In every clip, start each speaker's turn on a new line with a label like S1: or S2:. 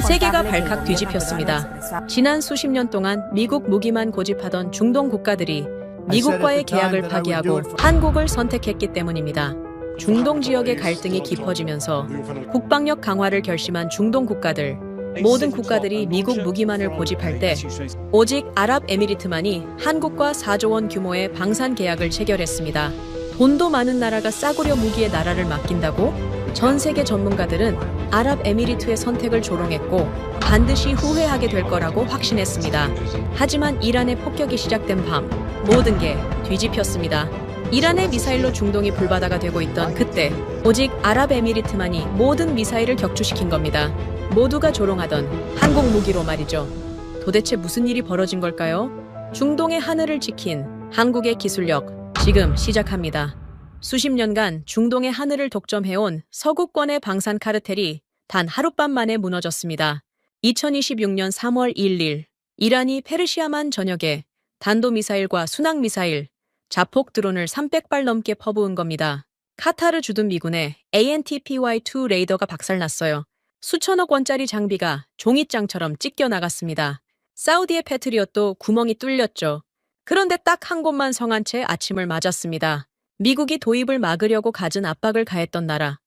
S1: 세계가 발칵 뒤집혔습니다. 지난 수십 년 동안 미국 무기만 고집하던 중동 국가들이 미국과의 계약을 파기하고 한국을 선택했기 때문입니다. 중동 지역의 갈등이 깊어지면서 국방력 강화를 결심한 중동 국가들, 모든 국가들이 미국 무기만을 고집할 때 오직 아랍에미리트만이 한국과 4조 원 규모의 방산 계약을 체결했습니다. 돈도 많은 나라가 싸구려 무기에 나라를 맡긴다고? 전 세계 전문가들은 아랍에미리트의 선택을 조롱했고 반드시 후회하게 될 거라고 확신했습니다. 하지만 이란의 폭격이 시작된 밤, 모든 게 뒤집혔습니다. 이란의 미사일로 중동이 불바다가 되고 있던 그때 오직 아랍에미리트만이 모든 미사일을 격추시킨 겁니다. 모두가 조롱하던 한국 무기로 말이죠. 도대체 무슨 일이 벌어진 걸까요? 중동의 하늘을 지킨 한국의 기술력, 지금 시작합니다. 수십 년간 중동의 하늘을 독점해온 서구권의 방산 카르텔이 단 하룻밤 만에 무너졌습니다. 2026년 3월 1일, 이란이 페르시아만 전역에 단도미사일과 순항미사일, 자폭 드론을 300발 넘게 퍼부은 겁니다. 카타르 주둔 미군의 ANTPY-2 레이더가 박살났어요. 수천억 원짜리 장비가 종잇장처럼 찢겨 나갔습니다. 사우디의 패트리엇도 구멍이 뚫렸죠. 그런데 딱 한 곳만 성한 채 아침을 맞았습니다. 미국이 도입을 막으려고 갖은 압박을 가했던 나라.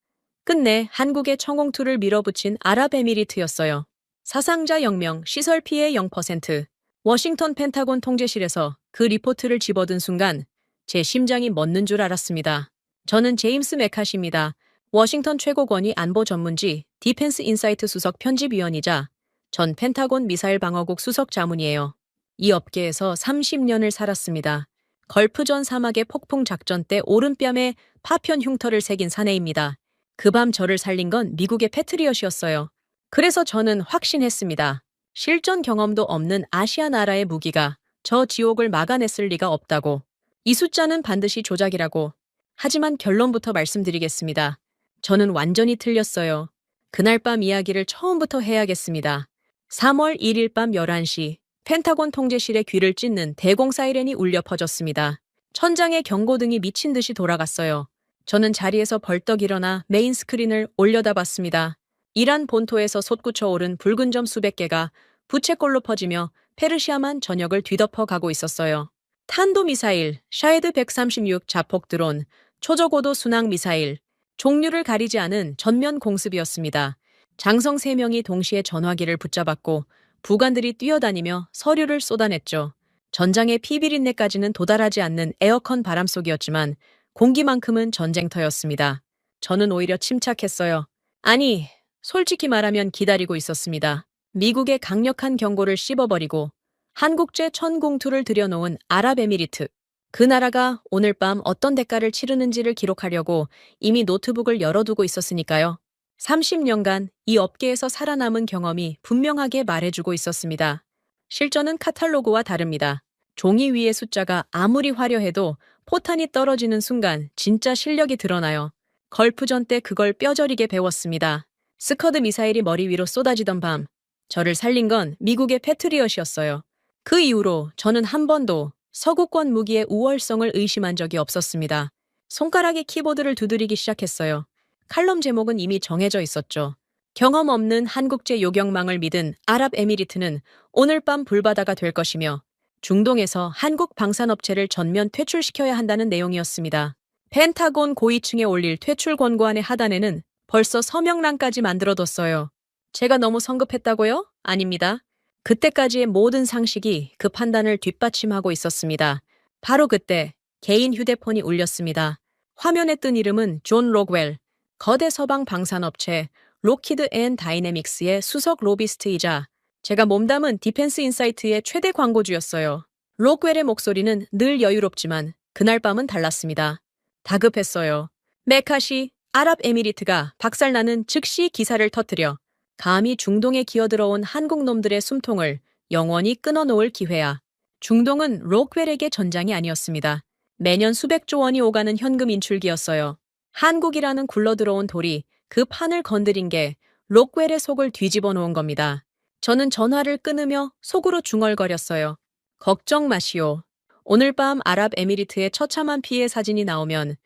S1: 끝내 한국의 청홍투를 밀어붙인 아랍에미리트였어요. 사상자 0명, 시설 피해 0%. 워싱턴 펜타곤 통제실에서 그 리포트를 집어든 순간 제 심장이 멎는 줄 알았습니다. 저는 제임스 메카시입니다. 워싱턴 최고권위 안보 전문지 디펜스 인사이트 수석 편집위원이자 전 펜타곤 미사일 방어국 수석 자문이에요. 이 업계에서 30년을 살았습니다. 걸프전 사막의 폭풍 작전 때 오른뺨에 파편 흉터를 새긴 사내입니다. 그 밤 저를 살린 건 미국의 패트리엇이었어요. 그래서 저는 확신했습니다. 실전 경험도 없는 아시아 나라의 무기가 저 지옥을 막아냈을 리가 없다고. 이 숫자는 반드시 조작이라고. 하지만 결론부터 말씀드리겠습니다. 저는 완전히 틀렸어요. 그날 밤 이야기를 처음부터 해야겠습니다. 3월 1일 밤 11시 펜타곤 통제실의 귀를 찢는 대공 사이렌이 울려 퍼졌습니다. 천장에 경고등이 미친 듯이 돌아갔어요. 저는 자리에서 벌떡 일어나 메인 스크린을 올려다봤습니다. 이란 본토에서 솟구쳐 오른 붉은 점 수백 개가 부채꼴로 퍼지며 페르시아만 전역을 뒤덮어 가고 있었어요. 탄도미사일, 샤헤드 136 자폭 드론, 초저고도 순항 미사일, 종류를 가리지 않은 전면 공습이었습니다. 장성 3명이 동시에 전화기를 붙잡았고 부관들이 뛰어다니며 서류를 쏟아냈죠. 전장의 피비린내까지는 도달하지 않는 에어컨 바람 속이었지만 공기만큼은 전쟁터였습니다. 저는 오히려 침착했어요. 아니, 솔직히 말하면 기다리고 있었습니다. 미국의 강력한 경고를 씹어버리고 한국제 천공투를 들여놓은 아랍에미리트. 그 나라가 오늘 밤 어떤 대가를 치르는지를 기록하려고 이미 노트북을 열어두고 있었으니까요. 30년간 이 업계에서 살아남은 경험이 분명하게 말해주고 있었습니다. 실전은 카탈로그와 다릅니다. 종이 위의 숫자가 아무리 화려해도 포탄이 떨어지는 순간 진짜 실력이 드러나요. 걸프전 때 그걸 뼈저리게 배웠습니다. 스커드 미사일이 머리 위로 쏟아지던 밤, 저를 살린 건 미국의 패트리엇이었어요. 그 이후로 저는 한 번도 서구권 무기의 우월성을 의심한 적이 없었습니다. 손가락에 키보드를 두드리기 시작했어요. 칼럼 제목은 이미 정해져 있었죠. 경험 없는 한국제 요격망을 믿은 아랍에미리트는 오늘 밤 불바다가 될 것이며 중동에서 한국 방산업체를 전면 퇴출시켜야 한다는 내용이었습니다. 펜타곤 고위층에 올릴 퇴출 권고안의 하단에는 벌써 서명란까지 만들어뒀어요. 제가 너무 성급했다고요? 아닙니다. 그때까지의 모든 상식이 그 판단을 뒷받침하고 있었습니다. 바로 그때 개인 휴대폰이 울렸습니다. 화면에 뜬 이름은 존 록웰, 거대 서방 방산업체 로키드 앤 다이내믹스의 수석 로비스트이자 제가 몸담은 디펜스 인사이트의 최대 광고주였어요. 록웰의 목소리는 늘 여유롭지만 그날 밤은 달랐습니다. 다급했어요. 메카시, 아랍에미리트가 박살나는 즉시 기사를 터뜨려 감히 중동에 기어들어온 한국 놈들의 숨통을 영원히 끊어놓을 기회야. 중동은 록웰에게 전장이 아니었습니다. 매년 수백조 원이 오가는 현금 인출기였어요. 한국이라는 굴러들어온 돌이 그 판을 건드린 게 록웰의 속을 뒤집어 놓은 겁니다. 저는 전화를 끊으며 속으로 중얼거렸어요. 걱정 마시오. 오늘 밤 아랍에미리트의 처참한 피해 사진이 나오면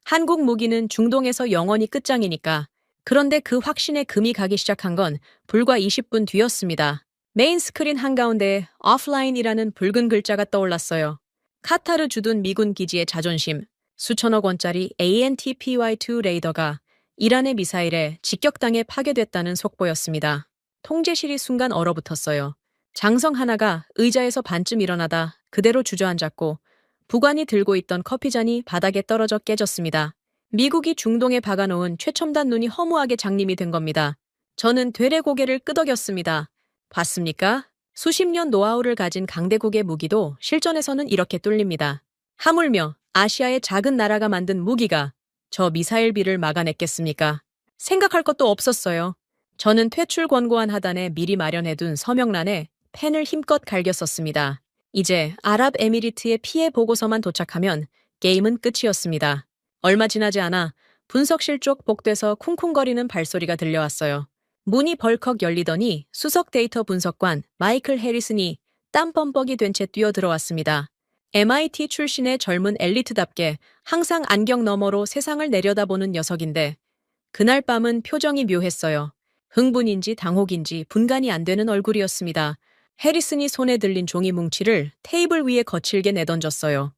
S1: 한국 무기는 중동에서 영원히 끝장이니까 그런데 그 확신에 금이 가기 시작한 건 불과 20분 뒤였습니다. 메인 스크린 한가운데에 오프라인이라는 붉은 글자가 떠올랐어요. 카타르 주둔 미군 기지의 자존심, 수천억 원짜리 ANTPY-2 레이더가 이란의 미사일에 직격당해 파괴됐다는 속보였습니다. 통제실이 순간 얼어붙었어요. 장성 하나가 의자에서 반쯤 일어나다 그대로 주저앉았고 부관이 들고 있던 커피잔이 바닥에 떨어져 깨졌습니다. 미국이 중동에 박아놓은 최첨단 눈이 허무하게 장님이 된 겁니다. 저는 되레 고개를 끄덕였습니다. 봤습니까? 수십 년 노하우를 가진 강대국의 무기도 실전에서는 이렇게 뚫립니다. 하물며 아시아의 작은 나라가 만든 무기가 저 미사일비를 막아냈겠습니까? 생각할 것도 없었어요. 저는 퇴출 권고안 하단에 미리 마련해둔 서명란에 펜을 힘껏 갈겼었습니다. 이제 아랍에미리트의 피해 보고서만 도착하면 게임은 끝이었습니다. 얼마 지나지 않아 분석실 쪽 복도에서 쿵쿵거리는 발소리가 들려왔어요. 문이 벌컥 열리더니 수석 데이터 분석관 마이클 해리슨이 땀 범벅이 된 채 뛰어들어왔습니다. MIT 출신의 젊은 엘리트답게 항상 안경 너머로 세상을 내려다보는 녀석인데 그날 밤은 표정이 묘했어요. 흥분인지 당혹인지 분간이 안 되는 얼굴이었습니다. 해리슨이 손에 들린 종이 뭉치를 테이블 위에 거칠게 내던졌어요.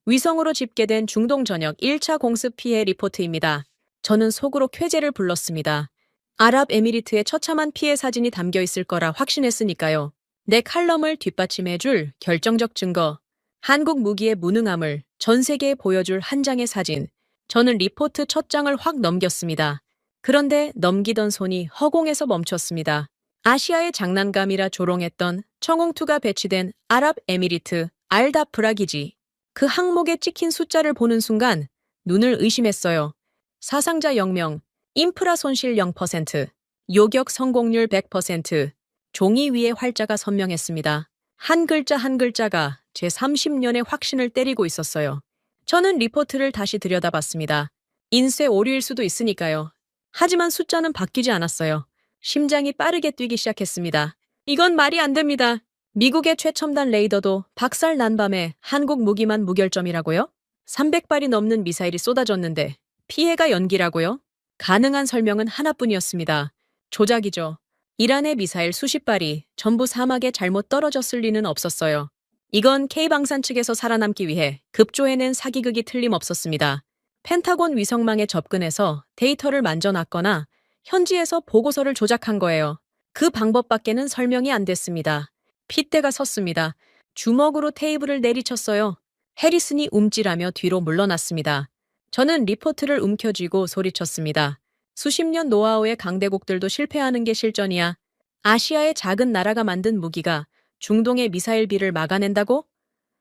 S1: 위성으로 집계된 중동 전역 1차 공습 피해 리포트입니다. 저는 속으로 쾌재를 불렀습니다. 아랍에미리트의 처참한 피해 사진이 담겨 있을 거라 확신했으니까요. 내 칼럼을 뒷받침해줄 결정적 증거, 한국 무기의 무능함을 전 세계에 보여줄 한 장의 사진. 저는 리포트 첫 장을 확 넘겼습니다. 그런데 넘기던 손이 허공에서 멈췄습니다. 아시아의 장난감이라 조롱했던 청홍투가 배치된 아랍에미리트 알다프라 기지. 그 항목에 찍힌 숫자를 보는 순간 눈을 의심했어요. 사상자 0명, 인프라 손실 0%, 요격 성공률 100%, 종이 위에 활자가 선명했습니다. 한 글자 한 글자가 제 30년의 확신을 때리고 있었어요. 저는 리포트를 다시 들여다봤습니다. 인쇄 오류일 수도 있으니까요. 하지만 숫자는 바뀌지 않았어요. 심장이 빠르게 뛰기 시작했습니다. 이건 말이 안 됩니다. 미국의 최첨단 레이더도 박살 난 밤에 한국 무기만 무결점이라고요? 300발이 넘는 미사일이 쏟아졌는데 피해가 연기라고요? 가능한 설명은 하나뿐이었습니다. 조작이죠. 이란의 미사일 수십 발이 전부 사막에 잘못 떨어졌을 리는 없었어요. 이건 K방산 측에서 살아남기 위해 급조해낸 사기극이 틀림없었습니다. 펜타곤 위성망에 접근해서 데이터를 만져놨거나 현지에서 보고서를 조작한 거예요. 그 방법밖에는 설명이 안 됐습니다. 핏대가 섰습니다. 주먹으로 테이블을 내리쳤어요. 해리슨이 움찔하며 뒤로 물러났습니다. 저는 리포트를 움켜쥐고 소리쳤습니다. 수십 년 노하우의 강대국들도 실패하는 게 실전이야. 아시아의 작은 나라가 만든 무기가 중동의 미사일비를 막아낸다고?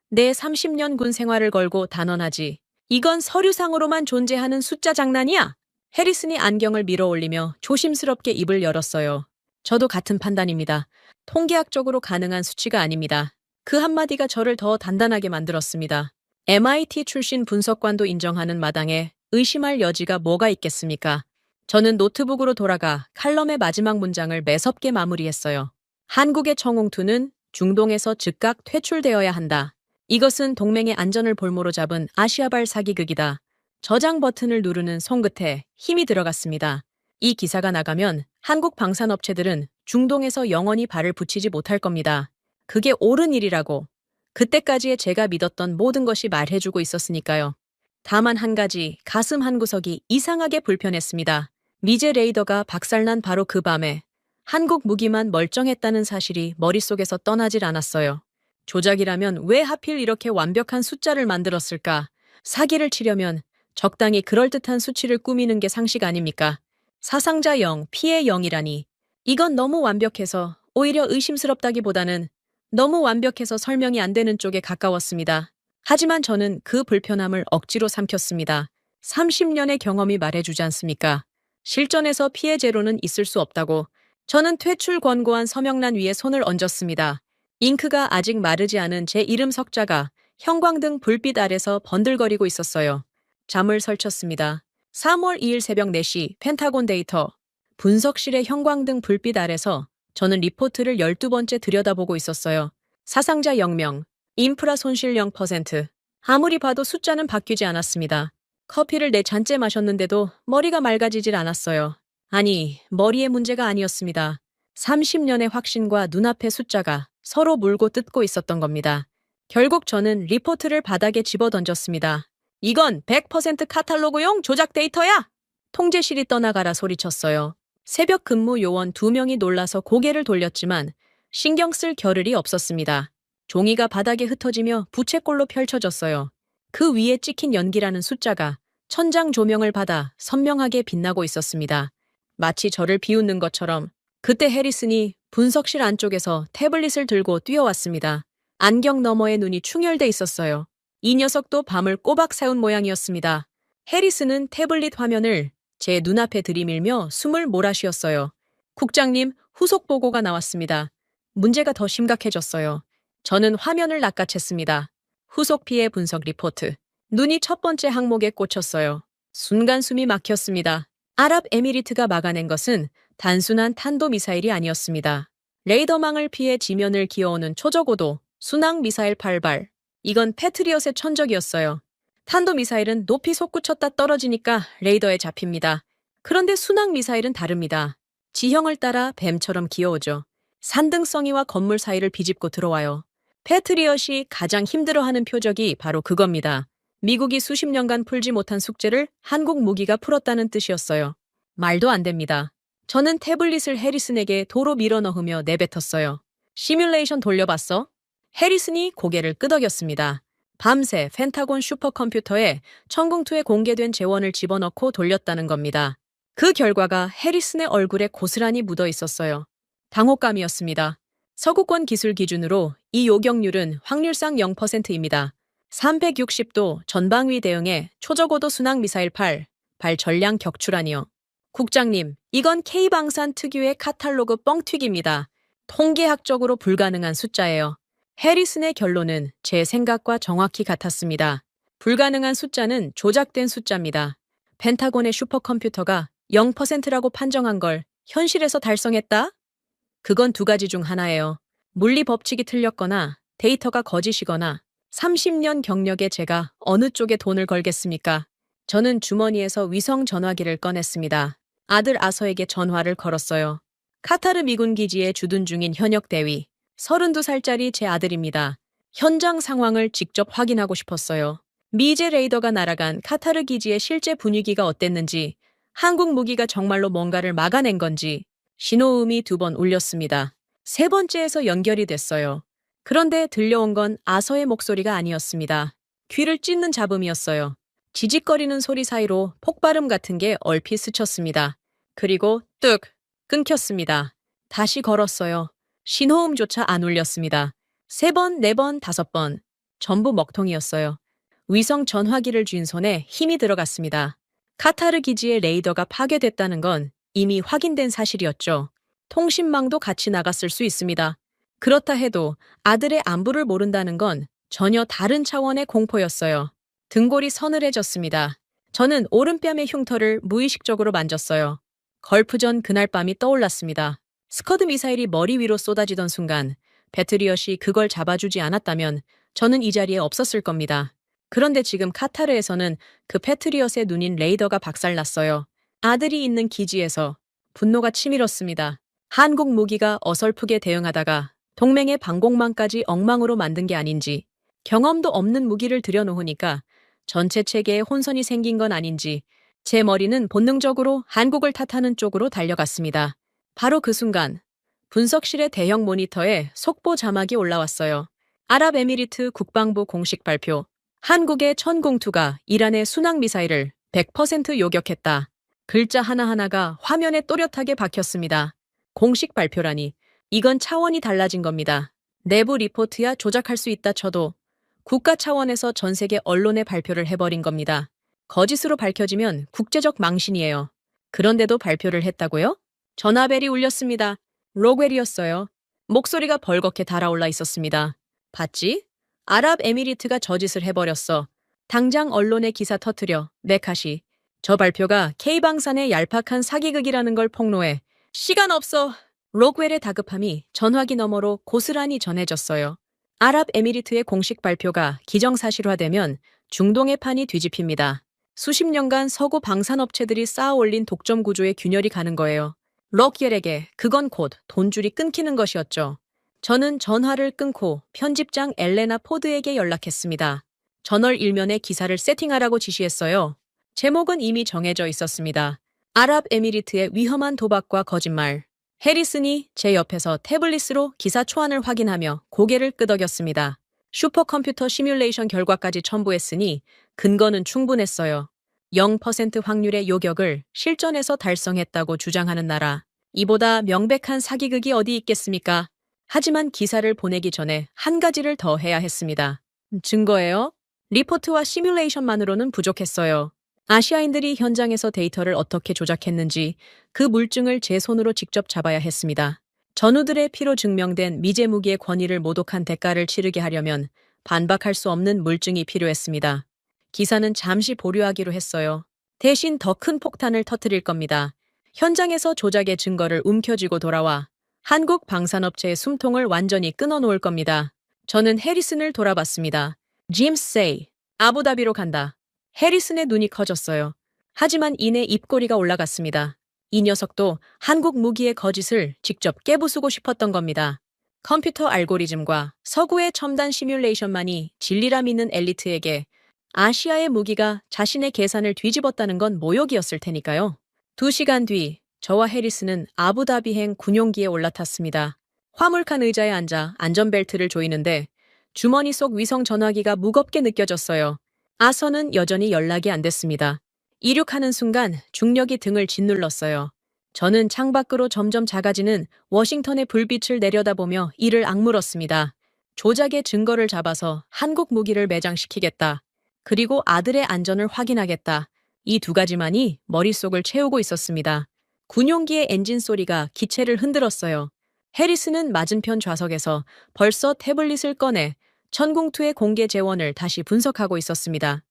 S1: 내 30년 군 생활을 걸고 단언하지. 이건 서류상으로만 존재하는 숫자 장난이야. 해리슨이 안경을 밀어 올리며 조심스럽게 입을 열었어요. 저도 같은 판단입니다. 통계학적으로 가능한 수치가 아닙니다. 그 한마디가 저를 더 단단하게 만들었습니다. MIT 출신 분석관도 인정하는 마당에 의심할 여지가 뭐가 있겠습니까? 저는 노트북으로 돌아가 칼럼의 마지막 문장을 매섭게 마무리했어요. 한국의 청홍투는 중동에서 즉각 퇴출되어야 한다. 이것은 동맹의 안전을 볼모로 잡은 아시아발 사기극이다. 저장 버튼을 누르는 손끝에 힘이 들어갔습니다. 이 기사가 나가면 한국 방산업체들은 중동에서 영원히 발을 붙이지 못할 겁니다. 그게 옳은 일이라고. 그때까지의 제가 믿었던 모든 것이 말해주고 있었으니까요. 다만 한 가지 가슴 한구석이 이상하게 불편했습니다. 미제 레이더가 박살난 바로 그 밤에 한국 무기만 멀쩡했다는 사실이 머릿속에서 떠나질 않았어요. 조작이라면 왜 하필 이렇게 완벽한 숫자를 만들었을까? 사기를 치려면 적당히 그럴듯한 수치를 꾸미는 게 상식 아닙니까? 사상자 0, 피해 0이라니. 이건 너무 완벽해서 오히려 의심스럽다기보다는 너무 완벽해서 설명이 안 되는 쪽에 가까웠습니다. 하지만 저는 그 불편함을 억지로 삼켰습니다. 30년의 경험이 말해주지 않습니까? 실전에서 피해 제로는 있을 수 없다고. 저는 퇴출 권고안 서명란 위에 손을 얹었습니다. 잉크가 아직 마르지 않은 제 이름 석자가 형광등 불빛 아래서 번들거리고 있었어요. 잠을 설쳤습니다. 3월 2일 새벽 4시 펜타곤 데이터. 분석실의 형광등 불빛 아래서 저는 리포트를 12번째 들여다보고 있었어요. 사상자 0명, 인프라 손실 0%. 아무리 봐도 숫자는 바뀌지 않았습니다. 커피를 4잔째 마셨는데도 머리가 맑아지질 않았어요. 아니, 머리의 문제가 아니었습니다. 30년의 확신과 눈앞의 숫자가 서로 물고 뜯고 있었던 겁니다. 결국 저는 리포트를 바닥에 집어던졌습니다. 이건 100% 카탈로그용 조작 데이터야! 통제실이 떠나가라 소리쳤어요. 새벽 근무 요원 2명이 놀라서 고개를 돌렸지만 신경 쓸 겨를이 없었습니다. 종이가 바닥에 흩어지며 부채꼴로 펼쳐졌어요. 그 위에 찍힌 연기라는 숫자가 천장 조명을 받아 선명하게 빛나고 있었습니다. 마치 저를 비웃는 것처럼 그때 해리슨이 분석실 안쪽에서 태블릿을 들고 뛰어왔습니다. 안경 너머에 눈이 충혈돼 있었어요. 이 녀석도 밤을 꼬박 새운 모양이었습니다. 해리슨은 태블릿 화면을 제 눈앞에 들이밀며 숨을 몰아쉬었어요. 국장님, 후속 보고가 나왔습니다. 문제가 더 심각해졌어요. 저는 화면을 낚아챘습니다. 후속 피해 분석 리포트. 눈이 첫 번째 항목에 꽂혔어요. 순간 숨이 막혔습니다. 아랍에미리트가 막아낸 것은 단순한 탄도미사일이 아니었습니다. 레이더망을 피해 지면을 기어오는 초저고도 순항미사일 8발. 이건 패트리엇의 천적이었어요. 탄도미사일은 높이 솟구쳤다 떨어지니까 레이더에 잡힙니다. 그런데 순항미사일은 다릅니다. 지형을 따라 뱀처럼 기어오죠. 산등성이와 건물 사이를 비집고 들어와요. 패트리엇이 가장 힘들어하는 표적이 바로 그겁니다. 미국이 수십 년간 풀지 못한 숙제를 한국 무기가 풀었다는 뜻이었어요. 말도 안 됩니다. 저는 태블릿을 해리슨에게 도로 밀어넣으며 내뱉었어요. 시뮬레이션 돌려봤어? 해리슨이 고개를 끄덕였습니다. 밤새 펜타곤 슈퍼컴퓨터에 천궁2에 공개된 재원을 집어넣고 돌렸다는 겁니다. 그 결과가 해리슨의 얼굴에 고스란히 묻어 있었어요. 당혹감이었습니다. 서구권 기술 기준으로 이 요격률은 확률상 0%입니다. 360도 전방위 대응에 초저고도 순항미사일 8발 전량 격추라니요. 국장님, 이건 K방산 특유의 카탈로그 뻥튀기입니다. 통계학적으로 불가능한 숫자예요. 해리슨의 결론은 제 생각과 정확히 같았습니다. 불가능한 숫자는 조작된 숫자입니다. 펜타곤의 슈퍼컴퓨터가 0%라고 판정한 걸 현실에서 달성했다? 그건 두 가지 중 하나예요. 물리 법칙이 틀렸거나 데이터가 거짓이거나 30년 경력에 제가 어느 쪽에 돈을 걸겠습니까? 저는 주머니에서 위성 전화기를 꺼냈습니다. 아들 아서에게 전화를 걸었어요. 카타르 미군 기지에 주둔 중인 현역 대위, 32살짜리 제 아들입니다. 현장 상황을 직접 확인하고 싶었어요. 미제 레이더가 날아간 카타르 기지의 실제 분위기가 어땠는지, 한국 무기가 정말로 뭔가를 막아낸 건지, 신호음이 2번 울렸습니다. 세 번째에서 연결이 됐어요. 그런데 들려온 건 아서의 목소리가 아니었습니다. 귀를 찢는 잡음이었어요. 지직거리는 소리 사이로 폭발음 같은 게 얼핏 스쳤습니다. 그리고 뚝! 끊겼습니다. 다시 걸었어요. 신호음조차 안 울렸습니다. 3번, 4번, 5번. 전부 먹통이었어요. 위성 전화기를 쥔 손에 힘이 들어갔습니다. 카타르 기지의 레이더가 파괴됐다는 건 이미 확인된 사실이었죠. 통신망도 같이 나갔을 수 있습니다. 그렇다 해도 아들의 안부를 모른다는 건 전혀 다른 차원의 공포였어요. 등골이 서늘해졌습니다. 저는 오른뺨의 흉터를 무의식적으로 만졌어요. 걸프전 그날 밤이 떠올랐습니다. 스커드 미사일이 머리 위로 쏟아지던 순간 배트리엇이 그걸 잡아주지 않았다면 저는 이 자리에 없었을 겁니다. 그런데 지금 카타르에서는 그 패트리엇의 눈인 레이더가 박살났어요. 아들이 있는 기지에서 분노가 치밀었습니다. 한국 무기가 어설프게 대응하다가 동맹의 방공망까지 엉망으로 만든 게 아닌지, 경험도 없는 무기를 들여놓으니까 전체 체계에 혼선이 생긴 건 아닌지 제 머리는 본능적으로 한국을 탓하는 쪽으로 달려갔습니다. 바로 그 순간 분석실의 대형 모니터에 속보 자막이 올라왔어요. 아랍에미리트 국방부 공식 발표. 한국의 천궁2가 이란의 순항미사일을 100% 요격했다. 글자 하나하나가 화면에 또렷하게 박혔습니다. 공식 발표라니. 이건 차원이 달라진 겁니다. 내부 리포트야 조작할 수 있다 쳐도 국가 차원에서 전 세계 언론에 발표를 해버린 겁니다. 거짓으로 밝혀지면 국제적 망신이에요. 그런데도 발표를 했다고요? 전화벨이 울렸습니다. 로웰이었어요. 목소리가 벌겋게 달아올라 있었습니다. 봤지? 아랍에미리트가 저짓을 해버렸어. 당장 언론에 기사 터뜨려. 메카시. 저 발표가 K방산의 얄팍한 사기극이라는 걸 폭로해. 시간 없어. 로웰의 다급함이 전화기 너머로 고스란히 전해졌어요. 아랍에미리트의 공식 발표가 기정사실화되면 중동의 판이 뒤집힙니다. 수십 년간 서구 방산업체들이 쌓아올린 독점 구조의 균열이 가는 거예요. 럭겔에게 그건 곧 돈줄이 끊기는 것이었죠. 저는 전화를 끊고 편집장 엘레나 포드에게 연락했습니다. 저널 일면에 기사를 세팅하라고 지시했어요. 제목은 이미 정해져 있었습니다. 아랍에미리트의 위험한 도박과 거짓말. 해리슨이 제 옆에서 태블릿으로 기사 초안을 확인하며 고개를 끄덕였습니다. 슈퍼컴퓨터 시뮬레이션 결과까지 첨부했으니 근거는 충분했어요. 0% 확률의 요격을 실전에서 달성했다고 주장하는 나라. 이보다 명백한 사기극이 어디 있겠습니까? 하지만 기사를 보내기 전에 한 가지를 더 해야 했습니다. 증거예요? 리포트와 시뮬레이션만으로는 부족했어요. 아시아인들이 현장에서 데이터를 어떻게 조작했는지 그 물증을 제 손으로 직접 잡아야 했습니다. 전우들의 피로 증명된 미제 무기의 권위를 모독한 대가를 치르게 하려면 반박할 수 없는 물증이 필요했습니다. 기사는 잠시 보류하기로 했어요. 대신 더 큰 폭탄을 터뜨릴 겁니다. 현장에서 조작의 증거를 움켜쥐고 돌아와 한국 방산업체의 숨통을 완전히 끊어놓을 겁니다. 저는 해리슨을 돌아봤습니다. 짐스 세이, 아부다비로 간다. 해리슨의 눈이 커졌어요. 하지만 이내 입꼬리가 올라갔습니다. 이 녀석도 한국 무기의 거짓을 직접 깨부수고 싶었던 겁니다. 컴퓨터 알고리즘과 서구의 첨단 시뮬레이션만이 진리라 믿는 엘리트에게 아시아의 무기가 자신의 계산을 뒤집었다는 건 모욕이었을 테니까요. 2시간 뒤 저와 해리슨은 아부다비행 군용기에 올라탔습니다. 화물칸 의자에 앉아 안전벨트를 조이는데 주머니 속 위성 전화기가 무겁게 느껴졌어요. 아서는 여전히 연락이 안 됐습니다. 이륙하는 순간 중력이 등을 짓눌렀어요. 저는 창밖으로 점점 작아지는 워싱턴의 불빛을 내려다보며 이를 악물었습니다. 조작의 증거를 잡아서 한국 무기를 매장시키겠다. 그리고 아들의 안전을 확인하겠다. 이 두 가지만이 머릿속을 채우고 있었습니다. 군용기의 엔진 소리가 기체를 흔들었어요. 해리슨은 맞은편 좌석에서 벌써 태블릿을 꺼내 천궁투의 공개 재원을 다시 분석하고 있었습니다.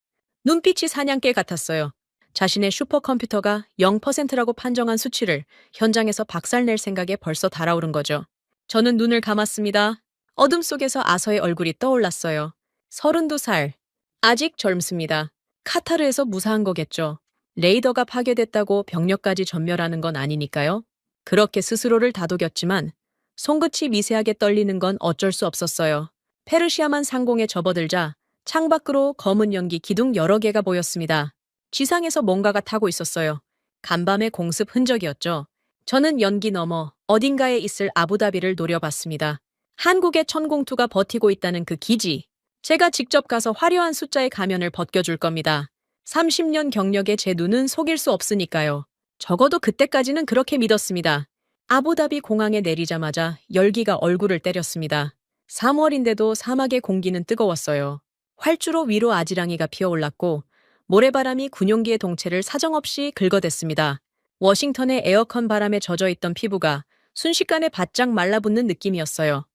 S1: 눈빛이 사냥개 같았어요. 자신의 슈퍼컴퓨터가 0%라고 판정한 수치를 현장에서 박살낼 생각에 벌써 달아오른 거죠. 저는 눈을 감았습니다. 어둠 속에서 아서의 얼굴이 떠올랐어요. 32살. 아직 젊습니다. 카타르에서 무사한 거겠죠. 레이더가 파괴됐다고 병력까지 전멸하는 건 아니니까요. 그렇게 스스로를 다독였지만 손끝이 미세하게 떨리는 건 어쩔 수 없었어요. 페르시아만 상공에 접어들자 창밖으로 검은 연기 기둥 여러 개가 보였습니다. 지상에서 뭔가가 타고 있었어요. 간밤의 공습 흔적이었죠. 저는 연기 너머 어딘가에 있을 아부다비를 노려봤습니다. 한국의 천공투가 버티고 있다는 그 기지. 제가 직접 가서 화려한 숫자의 가면을 벗겨줄 겁니다. 30년 경력에 제 눈은 속일 수 없으니까요. 적어도 그때까지는 그렇게 믿었습니다. 아부다비 공항에 내리자마자 열기가 얼굴을 때렸습니다. 3월인데도 사막의 공기는 뜨거웠어요. 활주로 위로 아지랑이가 피어올랐고 모래바람이 군용기의 동체를 사정없이 긁어댔습니다. 워싱턴의 에어컨 바람에 젖어있던 피부가 순식간에 바짝 말라붙는 느낌이었어요.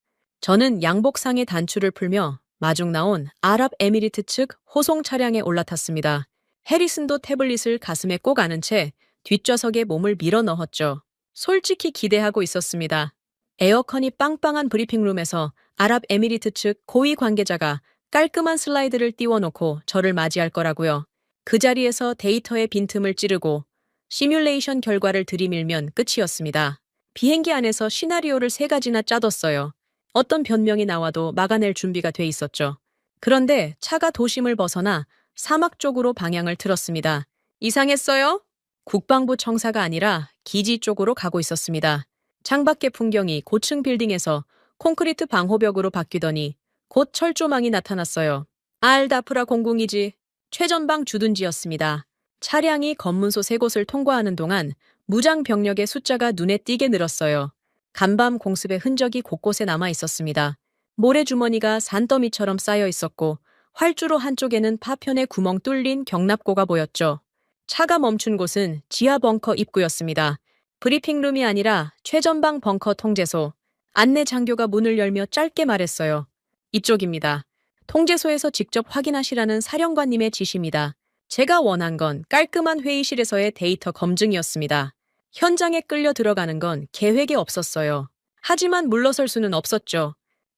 S1: 저는 양복상의 단추를 풀며 마중 나온 아랍에미리트 측 호송 차량에 올라탔습니다. 해리슨도 태블릿을 가슴에 꼭 안은 채 뒷좌석에 몸을 밀어 넣었죠. 솔직히 기대하고 있었습니다. 에어컨이 빵빵한 브리핑룸에서 아랍에미리트 측 고위 관계자가 깔끔한 슬라이드를 띄워놓고 저를 맞이할 거라고요. 그 자리에서 데이터의 빈틈을 찌르고 시뮬레이션 결과를 들이밀면 끝이었습니다. 비행기 안에서 시나리오를 3가지나 짜뒀어요. 어떤 변명이 나와도 막아낼 준비가 돼 있었죠. 그런데 차가 도심을 벗어나 사막 쪽으로 방향을 틀었습니다. 이상했어요? 국방부 청사가 아니라 기지 쪽으로 가고 있었습니다. 창밖의 풍경이 고층 빌딩에서 콘크리트 방호벽으로 바뀌더니 곧 철조망이 나타났어요. 알다프라 공궁이지. 최전방 주둔지였습니다. 차량이 검문소 3곳을 통과하는 동안 무장 병력의 숫자가 눈에 띄게 늘었어요. 간밤 공습의 흔적이 곳곳에 남아 있었습니다. 모래주머니가 산더미처럼 쌓여 있었고 활주로 한쪽에는 파편에 구멍 뚫린 경납고가 보였죠. 차가 멈춘 곳은 지하 벙커 입구였습니다. 브리핑룸이 아니라 최전방 벙커 통제소. 안내 장교가 문을 열며 짧게 말했어요. 이쪽입니다. 통제소에서 직접 확인하시라는 사령관님의 지시입니다. 제가 원한 건 깔끔한 회의실에서의 데이터 검증이었습니다. 현장에 끌려 들어가는 건 계획에 없었어요. 하지만 물러설 수는 없었죠.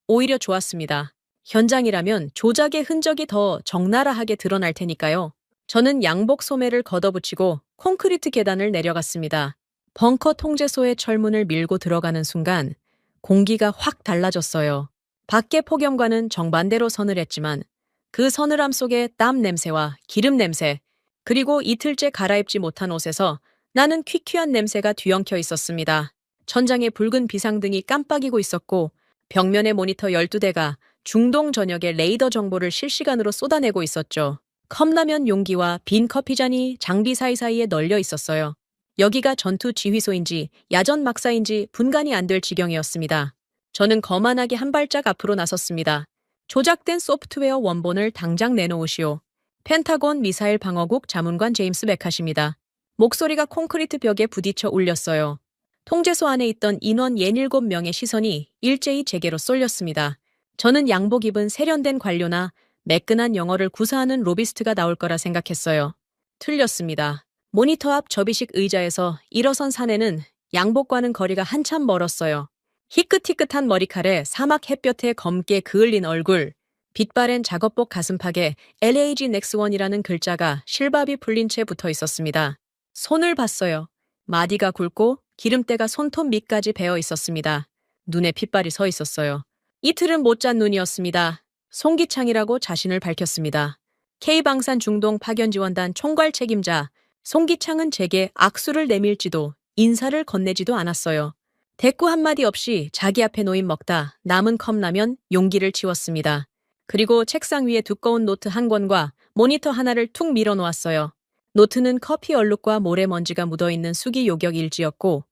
S1: 오히려 좋았습니다. 현장이라면 조작의 흔적이 더 적나라하게 드러날 테니까요. 저는 양복 소매를 걷어붙이고 콘크리트 계단을 내려갔습니다. 벙커 통제소의 철문을 밀고 들어가는 순간 공기가 확 달라졌어요. 밖의 폭염과는 정반대로 서늘했지만 그 서늘함 속에 땀 냄새와 기름 냄새, 그리고 이틀째 갈아입지 못한 옷에서 나는 퀴퀴한 냄새가 뒤엉켜 있었습니다. 천장에 붉은 비상등이 깜빡이고 있었고 벽면의 모니터 12대가 중동 전역의 레이더 정보를 실시간으로 쏟아내고 있었죠. 컵라면 용기와 빈 커피잔이 장비 사이사이에 널려 있었어요. 여기가 전투 지휘소인지 야전 막사인지 분간이 안 될 지경이었습니다. 저는 거만하게 한 발짝 앞으로 나섰습니다. 조작된 소프트웨어 원본을 당장 내놓으시오. 펜타곤 미사일 방어국 자문관 제임스 메카시입니다. 목소리가 콘크리트 벽에 부딪혀 울렸어요. 통제소 안에 있던 인원 67명의 시선이 일제히 제게로 쏠렸습니다. 저는 양복 입은 세련된 관료나 매끈한 영어를 구사하는 로비스트가 나올 거라 생각했어요. 틀렸습니다. 모니터 앞 접이식 의자에서 일어선 사내는 양복과는 거리가 한참 멀었어요. 희끗희끗한 머리칼에 사막 햇볕에 검게 그을린 얼굴, 빛바랜 작업복 가슴팍에 LAG 넥스1이라는 글자가 실밥이 풀린 채 붙어 있었습니다. 손을 봤어요. 마디가 굵고 기름때가 손톱 밑까지 베어 있었습니다. 눈에 핏발이 서 있었어요. 이틀은 못 잔 눈이었습니다. 송기창이라고 자신을 밝혔습니다. K방산 중동 파견지원단 총괄 책임자 송기창은 제게 악수를 내밀지도 인사를 건네지도 않았어요. 대꾸 한마디 없이 자기 앞에 놓인 먹다 남은 컵라면 용기를 치웠습니다. 그리고 책상 위에 두꺼운 노트 한 권과 모니터 하나를 툭 밀어놓았어요. 노트는 커피 얼룩과 모래먼지가 묻어있는 수기 요격 일지였고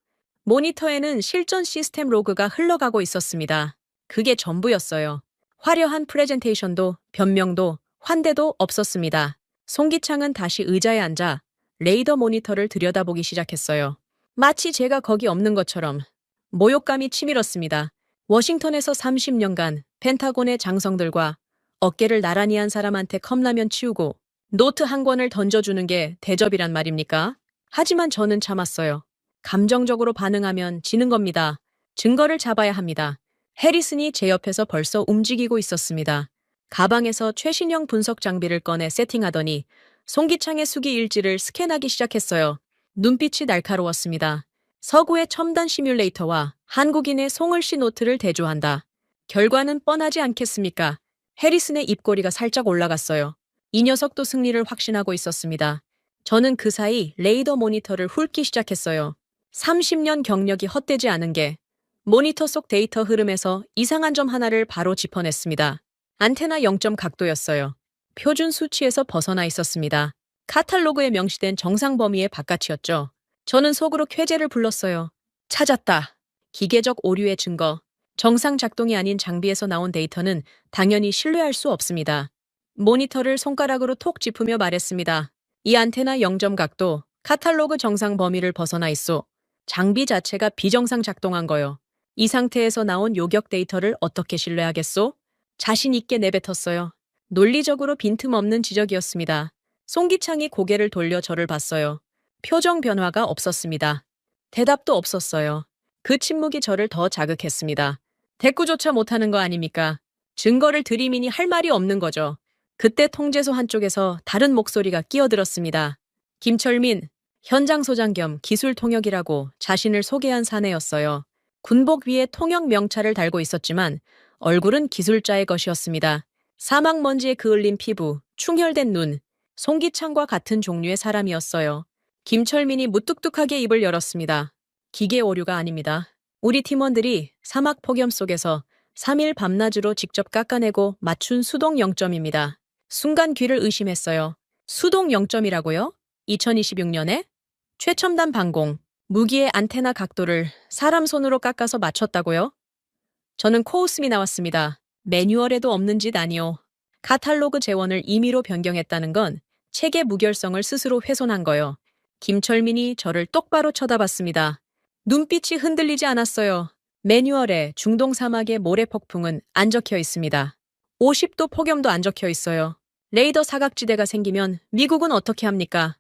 S1: 모니터에는 실전 시스템 로그가 흘러가고 있었습니다. 그게 전부였어요. 화려한 프레젠테이션도 변명도 환대도 없었습니다. 송기창은 다시 의자에 앉아 레이더 모니터를 들여다보기 시작했어요. 마치 제가 거기 없는 것처럼. 모욕감이 치밀었습니다. 워싱턴에서 30년간 펜타곤의 장성들과 어깨를 나란히 한 사람한테 컵라면 치우고 노트 한 권을 던져주는 게 대접이란 말입니까? 하지만 저는 참았어요. 감정적으로 반응하면 지는 겁니다. 증거를 잡아야 합니다. 해리슨이 제 옆에서 벌써 움직이고 있었습니다. 가방에서 최신형 분석 장비를 꺼내 세팅하더니 송기창의 수기 일지를 스캔하기 시작했어요. 눈빛이 날카로웠습니다. 서구의 첨단 시뮬레이터와 한국인의 송을씨 노트를 대조한다. 결과는 뻔하지 않겠습니까? 해리슨의 입꼬리가 살짝 올라갔어요. 이 녀석도 승리를 확신하고 있었습니다. 저는 그 사이 레이더 모니터를 훑기 시작했어요. 30년 경력이 헛되지 않은 게 모니터 속 데이터 흐름에서 이상한 점 하나를 바로 짚어냈습니다. 안테나 0점 각도였어요. 표준 수치에서 벗어나 있었습니다. 카탈로그에 명시된 정상 범위의 바깥이었죠. 저는 속으로 쾌재를 불렀어요. 찾았다. 기계적 오류의 증거. 정상 작동이 아닌 장비에서 나온 데이터는 당연히 신뢰할 수 없습니다. 모니터를 손가락으로 톡 짚으며 말했습니다. 이 안테나 0점 각도, 카탈로그 정상 범위를 벗어나 있소. 장비 자체가 비정상 작동한 거요. 이 상태에서 나온 요격 데이터를 어떻게 신뢰하겠소? 자신 있게 내뱉었어요. 논리적으로 빈틈없는 지적이었습니다. 송기창이 고개를 돌려 저를 봤어요. 표정 변화가 없었습니다. 대답도 없었어요. 그 침묵이 저를 더 자극했습니다. 대꾸조차 못하는 거 아닙니까? 증거를 들이미니 할 말이 없는 거죠. 그때 통제소 한쪽에서 다른 목소리가 끼어들었습니다. 김철민, 현장 소장 겸 기술 통역이라고 자신을 소개한 사내였어요. 군복 위에 통역 명찰을 달고 있었지만 얼굴은 기술자의 것이었습니다. 사막 먼지에 그을린 피부, 충혈된 눈, 송기창과 같은 종류의 사람이었어요. 김철민이 무뚝뚝하게 입을 열었습니다. 기계 오류가 아닙니다. 우리 팀원들이 사막 폭염 속에서 3일 밤낮으로 직접 깎아내고 맞춘 수동 0점입니다. 순간 귀를 의심했어요. 수동 0점이라고요? 2026년에? 최첨단 방공, 무기의 안테나 각도를 사람 손으로 깎아서 맞췄다고요? 저는 코웃음이 나왔습니다. 매뉴얼에도 없는 짓 아니오. 카탈로그 재원을 임의로 변경했다는 건 책의 무결성을 스스로 훼손한 거요. 김철민이 저를 똑바로 쳐다봤습니다. 눈빛이 흔들리지 않았어요. 매뉴얼에 중동 사막의 모래폭풍은 안 적혀 있습니다. 50도 폭염도 안 적혀 있어요. 레이더 사각지대가 생기면 미국은 어떻게 합니까?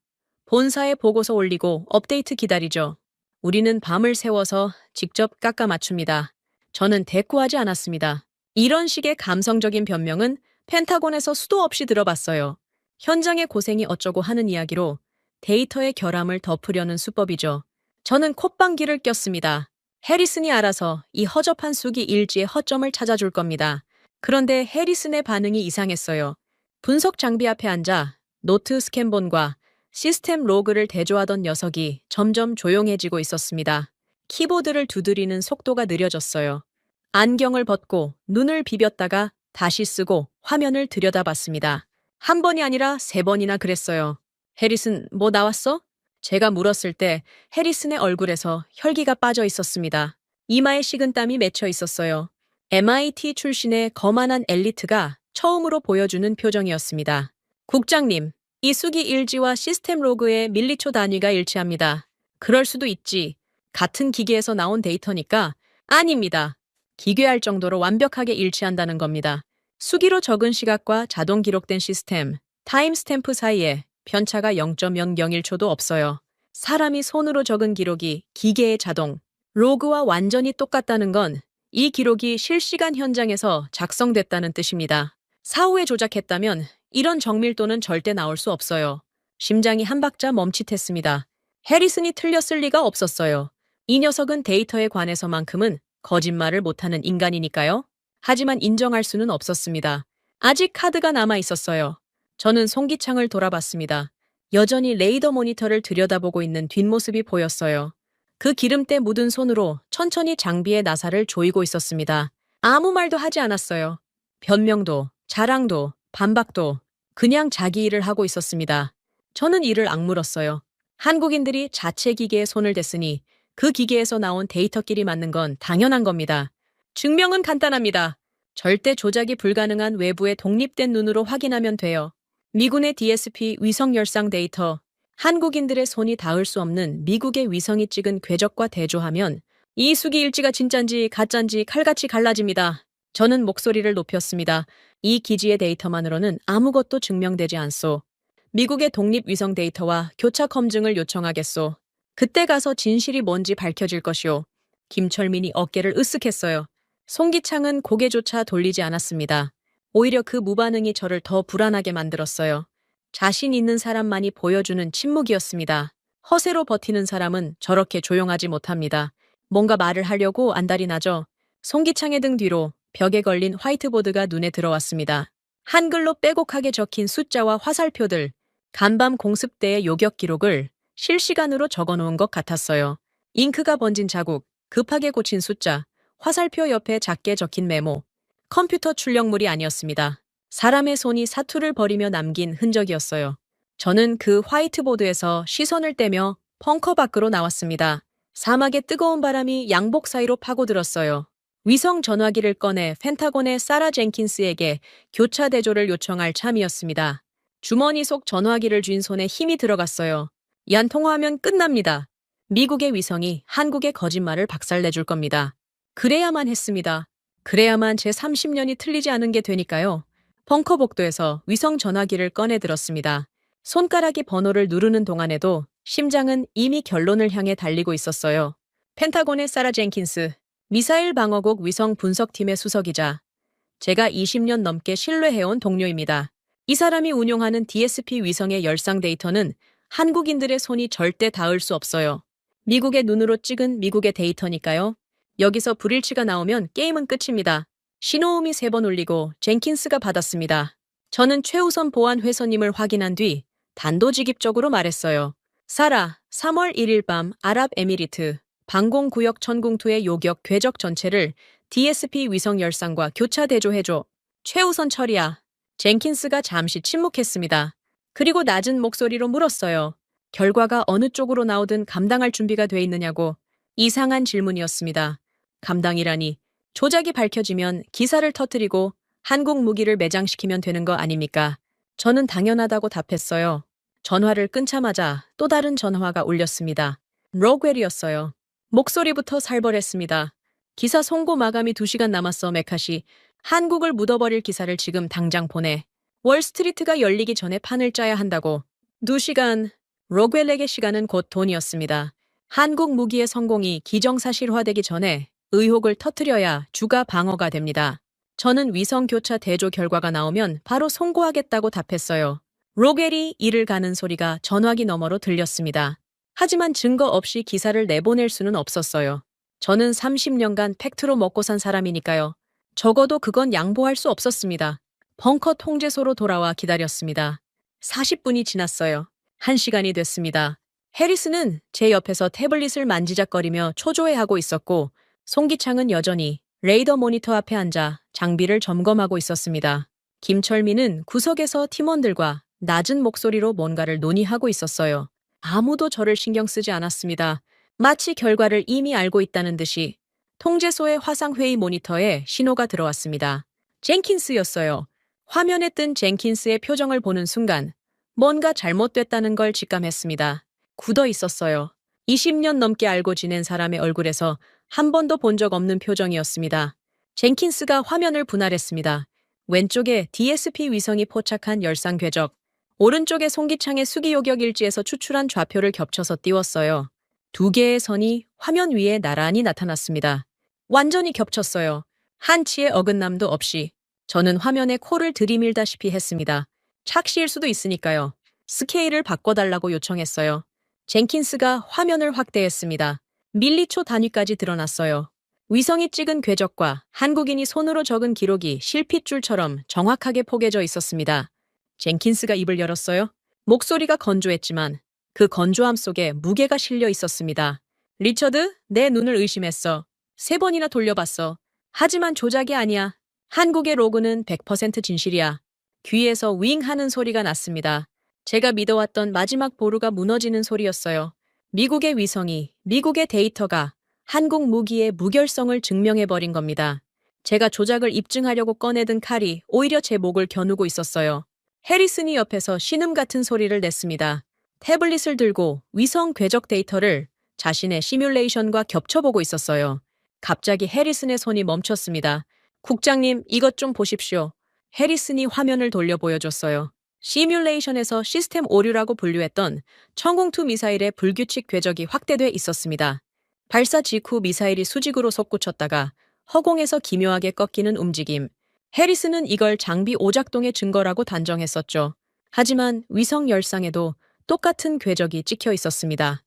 S1: 본사에 보고서 올리고 업데이트 기다리죠. 우리는 밤을 새워서 직접 깎아 맞춥니다. 저는 대꾸하지 않았습니다. 이런 식의 감성적인 변명은 펜타곤에서 수도 없이 들어봤어요. 현장의 고생이 어쩌고 하는 이야기로 데이터의 결함을 덮으려는 수법이죠. 저는 콧방귀를 꼈습니다. 해리슨이 알아서 이 허접한 수기 일지의 허점을 찾아줄 겁니다. 그런데 해리슨의 반응이 이상했어요. 분석 장비 앞에 앉아 노트 스캔본과 시스템 로그를 대조하던 녀석이 점점 조용해지고 있었습니다. 키보드를 두드리는 속도가 느려졌어요. 안경을 벗고 눈을 비볐다가 다시 쓰고 화면을 들여다봤습니다. 한 번이 아니라 3번이나 그랬어요. 해리슨, 뭐 나왔어? 제가 물었을 때 해리슨의 얼굴에서 혈기가 빠져 있었습니다. 이마에 식은땀이 맺혀 있었어요. MIT 출신의 거만한 엘리트가 처음으로 보여주는 표정이었습니다. 국장님, 이 수기 일지와 시스템 로그의 밀리초 단위가 일치합니다. 그럴 수도 있지. 같은 기계에서 나온 데이터니까. 아닙니다. 기괴할 정도로 완벽하게 일치한다는 겁니다. 수기로 적은 시각과 자동 기록된 시스템, 타임스탬프 사이에 편차가 0.001초도 없어요. 사람이 손으로 적은 기록이 기계의 자동, 로그와 완전히 똑같다는 건 이 기록이 실시간 현장에서 작성됐다는 뜻입니다. 사후에 조작했다면 이런 정밀도는 절대 나올 수 없어요. 심장이 한 박자 멈칫했습니다. 해리슨이 틀렸을 리가 없었어요. 이 녀석은 데이터에 관해서만큼은 거짓말을 못하는 인간이니까요. 하지만 인정할 수는 없었습니다. 아직 카드가 남아 있었어요. 저는 송기창을 돌아봤습니다. 여전히 레이더 모니터를 들여다보고 있는 뒷모습이 보였어요. 그 기름때 묻은 손으로 천천히 장비의 나사를 조이고 있었습니다. 아무 말도 하지 않았어요. 변명도, 자랑도, 반박도 그냥 자기 일을 하고 있었습니다. 저는 이를 악물었어요. 한국인들이 자체 기계에 손을 댔으니 그 기계에서 나온 데이터끼리 맞는 건 당연한 겁니다. 증명은 간단합니다. 절대 조작이 불가능한 외부의 독립된 눈으로 확인하면 돼요. 미군의 DSP 위성 열상 데이터, 한국인들의 손이 닿을 수 없는 미국의 위성이 찍은 궤적과 대조하면 이 수기 일지가 진짠지 가짠지 칼같이 갈라집니다. 저는 목소리를 높였습니다. 이 기지의 데이터만으로는 아무것도 증명되지 않소. 미국의 독립위성 데이터와 교차 검증을 요청하겠소. 그때 가서 진실이 뭔지 밝혀질 것이오. 김철민이 어깨를 으쓱했어요. 송기창은 고개조차 돌리지 않았습니다. 오히려 그 무반응이 저를 더 불안하게 만들었어요. 자신 있는 사람만이 보여주는 침묵이었습니다. 허세로 버티는 사람은 저렇게 조용하지 못합니다. 뭔가 말을 하려고 안달이 나죠. 송기창의 등 뒤로 벽에 걸린 화이트보드가 눈에 들어왔습니다. 한글로 빼곡하게 적힌 숫자와 화살표들, 간밤 공습 때의 요격 기록을 실시간으로 적어놓은 것 같았어요. 잉크가 번진 자국, 급하게 고친 숫자, 화살표 옆에 작게 적힌 메모. 컴퓨터 출력물이 아니었습니다. 사람의 손이 사투를 벌이며 남긴 흔적이었어요. 저는 그 화이트보드에서 시선을 떼며 벙커 밖으로 나왔습니다. 사막의 뜨거운 바람이 양복 사이로 파고들었어요. 위성 전화기를 꺼내 펜타곤의 사라 젠킨스에게 교차 대조를 요청할 참이었습니다. 주머니 속 전화기를 쥔 손에 힘이 들어갔어요. 얀 통화하면 끝납니다. 미국의 위성이 한국의 거짓말을 박살내줄 겁니다. 그래야만 했습니다. 그래야만 제 30년이 틀리지 않은 게 되니까요. 벙커 복도에서 위성 전화기를 꺼내 들었습니다. 손가락이 번호를 누르는 동안에도 심장은 이미 결론을 향해 달리고 있었어요. 펜타곤의 사라 젠킨스, 미사일 방어국 위성 분석팀의 수석이자 제가 20년 넘게 신뢰해온 동료입니다. 이 사람이 운용하는 DSP 위성의 열상 데이터는 한국인들의 손이 절대 닿을 수 없어요. 미국의 눈으로 찍은 미국의 데이터니까요. 여기서 불일치가 나오면 게임은 끝입니다. 신호음이 3번 울리고 젠킨스가 받았습니다. 저는 최우선 보안 회선님을 확인한 뒤 단도직입적으로 말했어요. 사라, 3월 1일 밤 아랍에미리트 방공구역 천궁투의 요격 궤적 전체를 DSP 위성 열상과 교차 대조해줘. 최우선 처리야. 젠킨스가 잠시 침묵했습니다. 그리고 낮은 목소리로 물었어요. 결과가 어느 쪽으로 나오든 감당할 준비가 돼 있느냐고. 이상한 질문이었습니다. 감당이라니. 조작이 밝혀지면 기사를 터뜨리고 한국 무기를 매장시키면 되는 거 아닙니까? 저는 당연하다고 답했어요. 전화를 끊자마자 또 다른 전화가 울렸습니다. 로그웰이었어요. 목소리부터 살벌했습니다. 기사 송고 마감이 2시간 남았어, 메카시. 한국을 묻어버릴 기사를 지금 당장 보내. 월스트리트가 열리기 전에 판을 짜야 한다고. 2시간. 로그웰에게 시간은 곧 돈이었습니다. 한국 무기의 성공이 기정사실화되기 전에 의혹을 터뜨려야 주가 방어가 됩니다. 저는 위성 교차 대조 결과가 나오면 바로 송고하겠다고 답했어요. 로겔이 이를 가는 소리가 전화기 너머로 들렸습니다. 하지만 증거 없이 기사를 내보낼 수는 없었어요. 저는 30년간 팩트로 먹고 산 사람이니까요. 적어도 그건 양보할 수 없었습니다. 벙커 통제소로 돌아와 기다렸습니다. 40분이 지났어요. 1시간이 됐습니다. 해리스는 제 옆에서 태블릿을 만지작거리며 초조해하고 있었고 송기창은 여전히 레이더 모니터 앞에 앉아 장비를 점검하고 있었습니다. 김철민은 구석에서 팀원들과 낮은 목소리로 뭔가를 논의하고 있었어요. 아무도 저를 신경 쓰지 않았습니다. 마치 결과를 이미 알고 있다는 듯이 통제소의 화상회의 모니터에 신호가 들어왔습니다. 젠킨스였어요. 화면에 뜬 젠킨스의 표정을 보는 순간 뭔가 잘못됐다는 걸 직감했습니다. 굳어 있었어요. 20년 넘게 알고 지낸 사람의 얼굴에서 한 번도 본 적 없는 표정이었습니다. 젠킨스가 화면을 분할했습니다. 왼쪽에 DSP 위성이 포착한 열상 궤적, 오른쪽에 송기창의 수기요격 일지에서 추출한 좌표를 겹쳐서 띄웠어요. 두 개의 선이 화면 위에 나란히 나타났습니다. 완전히 겹쳤어요. 한치의 어긋남도 없이. 저는 화면에 코를 들이밀다시피 했습니다. 착시일 수도 있으니까요. 스케일을 바꿔달라고 요청했어요. 젠킨스가 화면을 확대했습니다. 밀리초 단위까지 드러났어요. 위성이 찍은 궤적과 한국인이 손으로 적은 기록이 실핏줄처럼 정확하게 포개져 있었습니다. 젠킨스가 입을 열었어요. 목소리가 건조했지만 그 건조함 속에 무게가 실려 있었습니다. 리처드, 내 눈을 의심했어. 3번이나 돌려봤어. 하지만 조작이 아니야. 한국의 로그는 100% 진실이야. 귀에서 윙 하는 소리가 났습니다. 제가 믿어왔던 마지막 보루가 무너지는 소리였어요. 미국의 위성이, 미국의 데이터가 한국 무기의 무결성을 증명해버린 겁니다. 제가 조작을 입증하려고 꺼내든 칼이 오히려 제 목을 겨누고 있었어요. 해리슨이 옆에서 신음 같은 소리를 냈습니다. 태블릿을 들고 위성 궤적 데이터를 자신의 시뮬레이션과 겹쳐보고 있었어요. 갑자기 해리슨의 손이 멈췄습니다. 국장님, 이것 좀 보십시오. 해리슨이 화면을 돌려 보여줬어요. 시뮬레이션에서 시스템 오류라고 분류했던 천공투 미사일의 불규칙 궤적이 확대돼 있었습니다. 발사 직후 미사일이 수직으로 솟구쳤다가 허공에서 기묘하게 꺾이는 움직임. 해리슨은 이걸 장비 오작동의 증거라고 단정했었죠. 하지만 위성 열상에도 똑같은 궤적이 찍혀 있었습니다.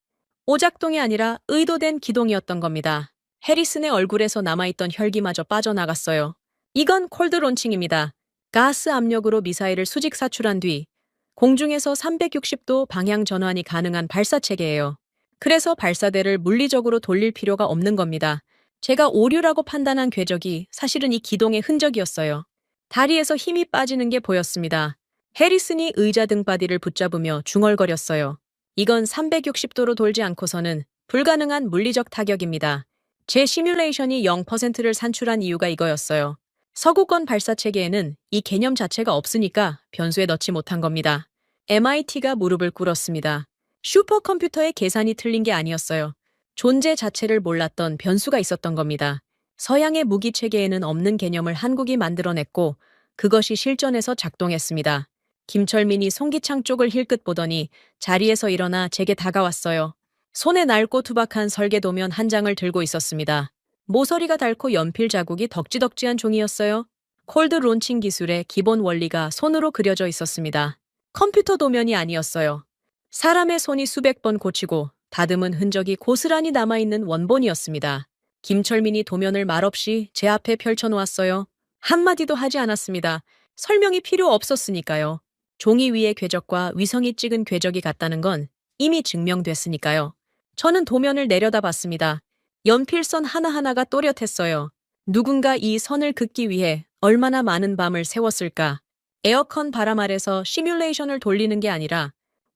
S1: 오작동이 아니라 의도된 기동이었던 겁니다. 해리슨의 얼굴에서 남아있던 혈기마저 빠져나갔어요. 이건 콜드 론칭입니다. 가스 압력으로 미사일을 수직 사출한 뒤 공중에서 360도 방향 전환이 가능한 발사 체계예요. 그래서 발사대를 물리적으로 돌릴 필요가 없는 겁니다. 제가 오류라고 판단한 궤적이 사실은 이 기동의 흔적이었어요. 다리에서 힘이 빠지는 게 보였습니다. 해리슨이 의자 등바디를 붙잡으며 중얼거렸어요. 이건 360도로 돌지 않고서는 불가능한 물리적 타격입니다. 제 시뮬레이션이 0%를 산출한 이유가 이거였어요. 서구권 발사 체계에는 이 개념 자체가 없으니까 변수에 넣지 못한 겁니다. MIT가 무릎을 꿇었습니다. 슈퍼컴퓨터의 계산이 틀린 게 아니었어요. 존재 자체를 몰랐던 변수가 있었던 겁니다. 서양의 무기 체계에는 없는 개념을 한국이 만들어냈고 그것이 실전에서 작동했습니다. 김철민이 송기창 쪽을 힐끗 보더니 자리에서 일어나 제게 다가왔어요. 손에 낡고 투박한 설계도면 한 장을 들고 있었습니다. 모서리가 닳고 연필 자국이 덕지덕지한 종이였어요. 콜드 론칭 기술의 기본 원리가 손으로 그려져 있었습니다. 컴퓨터 도면이 아니었어요. 사람의 손이 수백 번 고치고 다듬은 흔적이 고스란히 남아있는 원본이었습니다. 김철민이 도면을 말없이 제 앞에 펼쳐놓았어요. 한마디도 하지 않았습니다. 설명이 필요 없었으니까요. 종이 위의 궤적과 위성이 찍은 궤적이 같다는 건 이미 증명됐으니까요. 저는 도면을 내려다봤습니다. 연필선 하나하나가 또렷했어요. 누군가 이 선을 긋기 위해 얼마나 많은 밤을 새웠을까. 에어컨 바람 아래서 시뮬레이션을 돌리는 게 아니라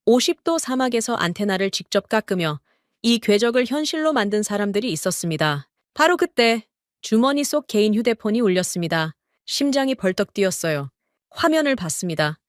S1: 50도 사막에서 안테나를 직접 깎으며 이 궤적을 현실로 만든 사람들이 있었습니다. 바로 그때 주머니 속 개인 휴대폰이 울렸습니다. 심장이 벌떡 뛰었어요. 화면을 봤습니다.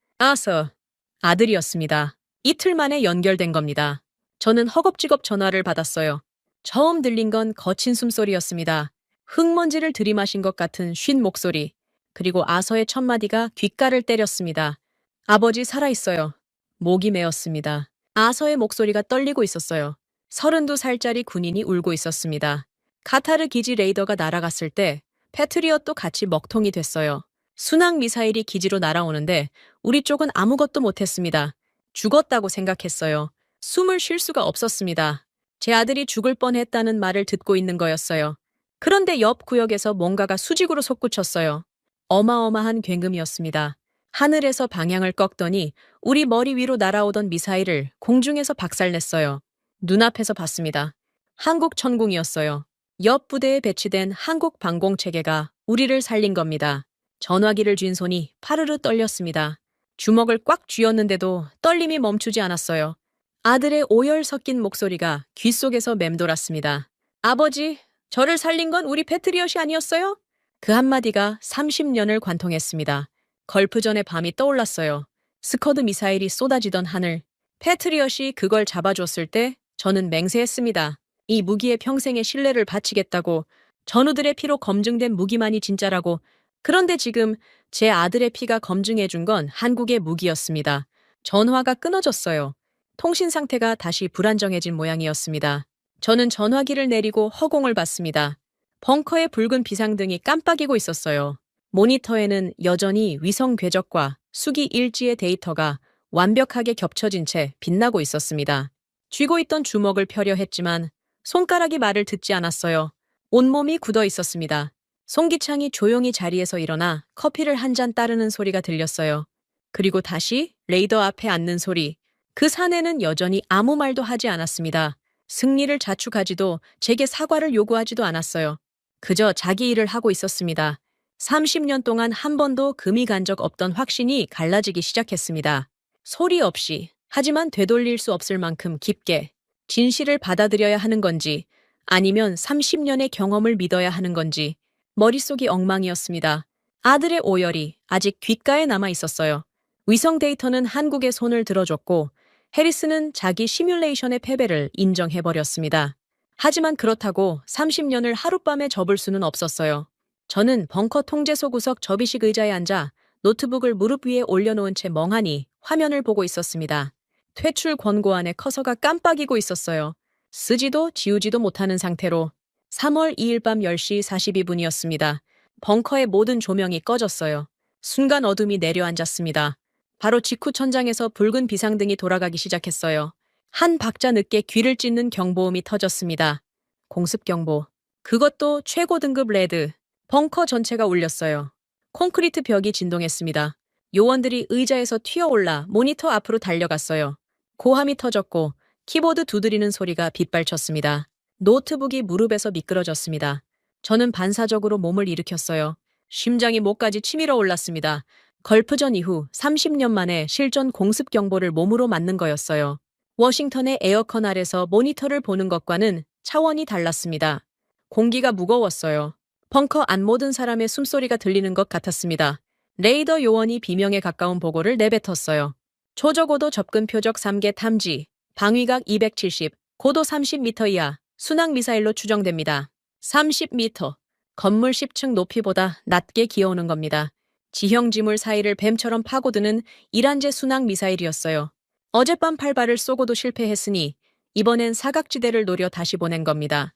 S1: 아들이었습니다. 이틀 만에 연결된 겁니다. 저는 허겁지겁 전화를 받았어요. 처음 들린 건 거친 숨소리였습니다. 흙먼지를 들이마신 것 같은 쉰 목소리, 그리고 아서의 첫마디가 귓가를 때렸습니다. 아버지 살아있어요. 목이 메었습니다. 아서의 목소리가 떨리고 있었어요. 32살짜리 군인이 울고 있었습니다. 카타르 기지 레이더가 날아갔을 때 패트리엇도 같이 먹통이 됐어요. 순항 미사일이 기지로 날아오는데 우리 쪽은 아무것도 못했습니다. 죽었다고 생각했어요. 숨을 쉴 수가 없었습니다. 제 아들이 죽을 뻔했다는 말을 듣고 있는 거였어요. 그런데 옆 구역에서 뭔가가 수직으로 솟구쳤어요. 어마어마한 굉음이었습니다. 하늘에서 방향을 꺾더니 우리 머리 위로 날아오던 미사일을 공중에서 박살냈어요. 눈앞에서 봤습니다. 한국 천궁이었어요. 옆 부대에 배치된 한국 방공체계가 우리를 살린 겁니다. 전화기를 쥔 손이 파르르 떨렸습니다. 주먹을 꽉 쥐었는데도 떨림이 멈추지 않았어요. 아들의 오열 섞인 목소리가 귓속에서 맴돌았습니다. 아버지, 저를 살린 건 우리 패트리엇이 아니었어요? 그 한마디가 30년을 관통했습니다. 걸프전의 밤이 떠올랐어요. 스커드 미사일이 쏟아지던 하늘. 패트리엇이 그걸 잡아줬을 때 저는 맹세했습니다. 이 무기에 평생의 신뢰를 바치겠다고. 전우들의 피로 검증된 무기만이 진짜라고. 그런데 지금 제 아들의 피가 검증해준 건 한국의 무기였습니다. 전화가 끊어졌어요. 통신 상태가 다시 불안정해진 모양이었습니다. 저는 전화기를 내리고 허공을 봤습니다. 벙커의 붉은 비상등이 깜빡이고 있었어요. 모니터에는 여전히 위성 궤적과 수기 일지의 데이터가 완벽하게 겹쳐진 채 빛나고 있었습니다. 쥐고 있던 주먹을 펴려 했지만 손가락이 말을 듣지 않았어요. 온몸이 굳어 있었습니다. 송기창이 조용히 자리에서 일어나 커피를 한 잔 따르는 소리가 들렸어요. 그리고 다시 레이더 앞에 앉는 소리. 그 사내는 여전히 아무 말도 하지 않았습니다. 승리를 자축하지도 제게 사과를 요구하지도 않았어요. 그저 자기 일을 하고 있었습니다. 30년 동안 한 번도 금이 간 적 없던 확신이 갈라지기 시작했습니다. 소리 없이, 하지만 되돌릴 수 없을 만큼 깊게 진실을 받아들여야 하는 건지 아니면 30년의 경험을 믿어야 하는 건지 머릿속이 엉망이었습니다. 아들의 오열이 아직 귓가에 남아 있었어요. 위성 데이터는 한국의 손을 들어줬고 해리스는 자기 시뮬레이션의 패배를 인정해버렸습니다. 하지만 그렇다고 30년을 하룻밤에 접을 수는 없었어요. 저는 벙커 통제소 구석 접이식 의자에 앉아 노트북을 무릎 위에 올려놓은 채 멍하니 화면을 보고 있었습니다. 퇴출 권고안의 커서가 깜빡이고 있었어요. 쓰지도 지우지도 못하는 상태로 3월 2일 밤 10시 42분이었습니다. 벙커의 모든 조명이 꺼졌어요. 순간 어둠이 내려앉았습니다. 바로 직후 천장에서 붉은 비상등이 돌아가기 시작했어요. 한 박자 늦게 귀를 찢는 경보음이 터졌습니다. 공습경보. 그것도 최고 등급 레드. 벙커 전체가 울렸어요. 콘크리트 벽이 진동했습니다. 요원들이 의자에서 튀어올라 모니터 앞으로 달려갔어요. 고함이 터졌고 키보드 두드리는 소리가 빗발쳤습니다. 노트북이 무릎에서 미끄러졌습니다. 저는 반사적으로 몸을 일으켰어요. 심장이 목까지 치밀어 올랐습니다. 걸프전 이후 30년 만에 실전 공습 경보를 몸으로 맞는 거였어요. 워싱턴의 에어컨 아래서 모니터를 보는 것과는 차원이 달랐습니다. 공기가 무거웠어요. 벙커 안 모든 사람의 숨소리가 들리는 것 같았습니다. 레이더 요원이 비명에 가까운 보고를 내뱉었어요. 초저고도 접근 표적 3개 탐지, 방위각 270, 고도 30m 이하, 순항 미사일로 추정됩니다. 30m, 건물 10층 높이보다 낮게 기어오는 겁니다. 지형 지물 사이를 뱀처럼 파고드는 이란제 순항 미사일이었어요. 어젯밤 8발을 쏘고도 실패했으니 이번엔 사각지대를 노려 다시 보낸 겁니다.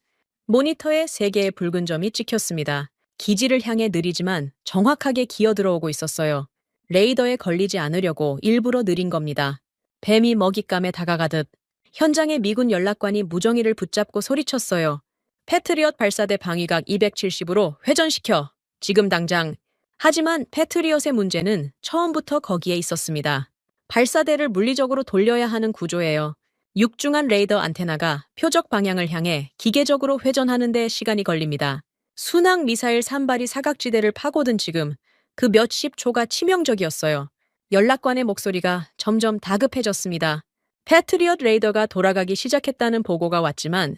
S1: 모니터에 3개의 붉은 점이 찍혔습니다. 기지를 향해 느리지만 정확하게 기어들어오고 있었어요. 레이더에 걸리지 않으려고 일부러 느린 겁니다. 뱀이 먹잇감에 다가가듯 현장의 미군 연락관이 무정의를 붙잡고 소리쳤어요. 패트리엇 발사대 방위각 270으로 회전시켜. 지금 당장. 하지만 패트리엇의 문제는 처음부터 거기에 있었습니다. 발사대를 물리적으로 돌려야 하는 구조예요. 육중한 레이더 안테나가 표적 방향을 향해 기계적으로 회전하는 데 시간이 걸립니다. 순항 미사일 3발이 사각지대를 파고든 지금 그 몇십 초가 치명적이었어요. 연락관의 목소리가 점점 다급해졌습니다. 패트리엇 레이더가 돌아가기 시작했다는 보고가 왔지만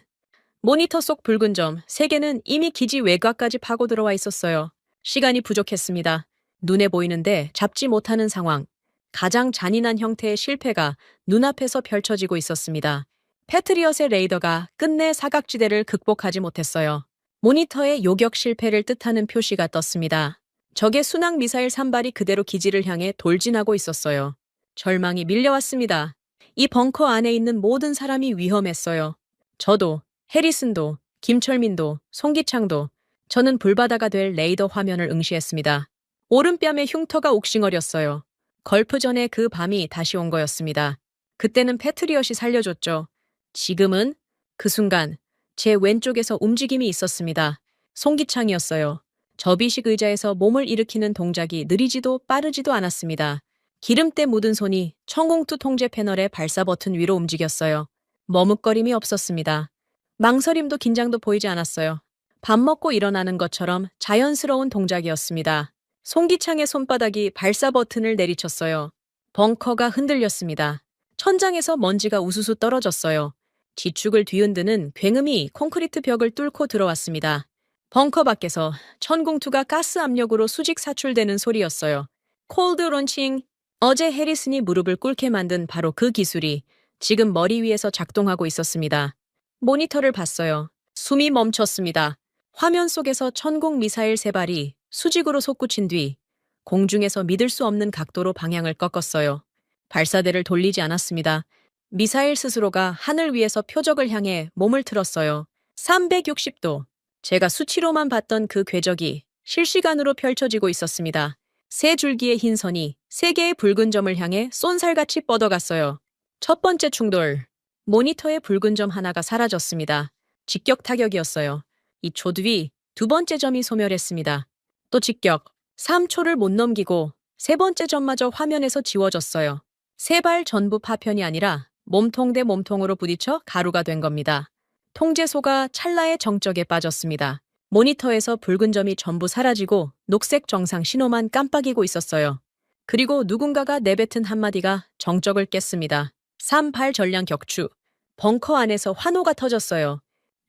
S1: 모니터 속 붉은 점 3개는 이미 기지 외곽까지 파고 들어와 있었어요. 시간이 부족했습니다. 눈에 보이는데 잡지 못하는 상황. 가장 잔인한 형태의 실패가 눈앞에서 펼쳐지고 있었습니다. 패트리엇의 레이더가 끝내 사각지대를 극복하지 못했어요. 모니터에 요격 실패를 뜻하는 표시가 떴습니다. 적의 순항 미사일 3발이 그대로 기지를 향해 돌진하고 있었어요. 절망이 밀려왔습니다. 이 벙커 안에 있는 모든 사람이 위험했어요. 저도, 해리슨도, 김철민도, 송기창도. 저는 불바다가 될 레이더 화면을 응시했습니다. 오른뺨에 흉터가 욱신거렸어요. 걸프 전에 그 밤이 다시 온 거였습니다. 그때는 패트리엇이 살려줬죠. 지금은 그 순간 제 왼쪽에서 움직임이 있었습니다. 송기창이었어요. 접이식 의자에서 몸을 일으키는 동작이 느리지도 빠르지도 않았습니다. 기름때 묻은 손이 청공투 통제 패널의 발사 버튼 위로 움직였어요. 머뭇거림이 없었습니다. 망설임도 긴장도 보이지 않았어요. 밥 먹고 일어나는 것처럼 자연스러운 동작이었습니다. 송기창의 손바닥이 발사 버튼을 내리쳤어요. 벙커가 흔들렸습니다. 천장에서 먼지가 우수수 떨어졌어요. 지축을 뒤흔드는 굉음이 콘크리트 벽을 뚫고 들어왔습니다. 벙커 밖에서 천공투가 가스 압력으로 수직 사출되는 소리였어요. 콜드 론칭. 어제 해리슨이 무릎을 꿇게 만든 바로 그 기술이 지금 머리 위에서 작동하고 있었습니다. 모니터를 봤어요. 숨이 멈췄습니다. 화면 속에서 천공 미사일 3발이 수직으로 솟구친 뒤 공중에서 믿을 수 없는 각도로 방향을 꺾었어요. 발사대를 돌리지 않았습니다. 미사일 스스로가 하늘 위에서 표적을 향해 몸을 틀었어요. 360도. 제가 수치로만 봤던 그 궤적이 실시간으로 펼쳐지고 있었습니다. 3줄기의 흰 선이 3개의 붉은 점을 향해 쏜살같이 뻗어갔어요. 첫 번째 충돌. 모니터의 붉은 점 하나가 사라졌습니다. 직격 타격이었어요. 2초 뒤 두 번째 점이 소멸했습니다. 또 직격. 3초를 못 넘기고 세 번째 점마저 화면에서 지워졌어요. 3발 전부 파편이 아니라 몸통 대 몸통으로 부딪혀 가루가 된 겁니다. 통제소가 찰나의 정적에 빠졌습니다. 모니터에서 붉은 점이 전부 사라지고 녹색 정상 신호만 깜빡이고 있었어요. 그리고 누군가가 내뱉은 한마디가 정적을 깼습니다. 3발 전량 격추. 벙커 안에서 환호가 터졌어요.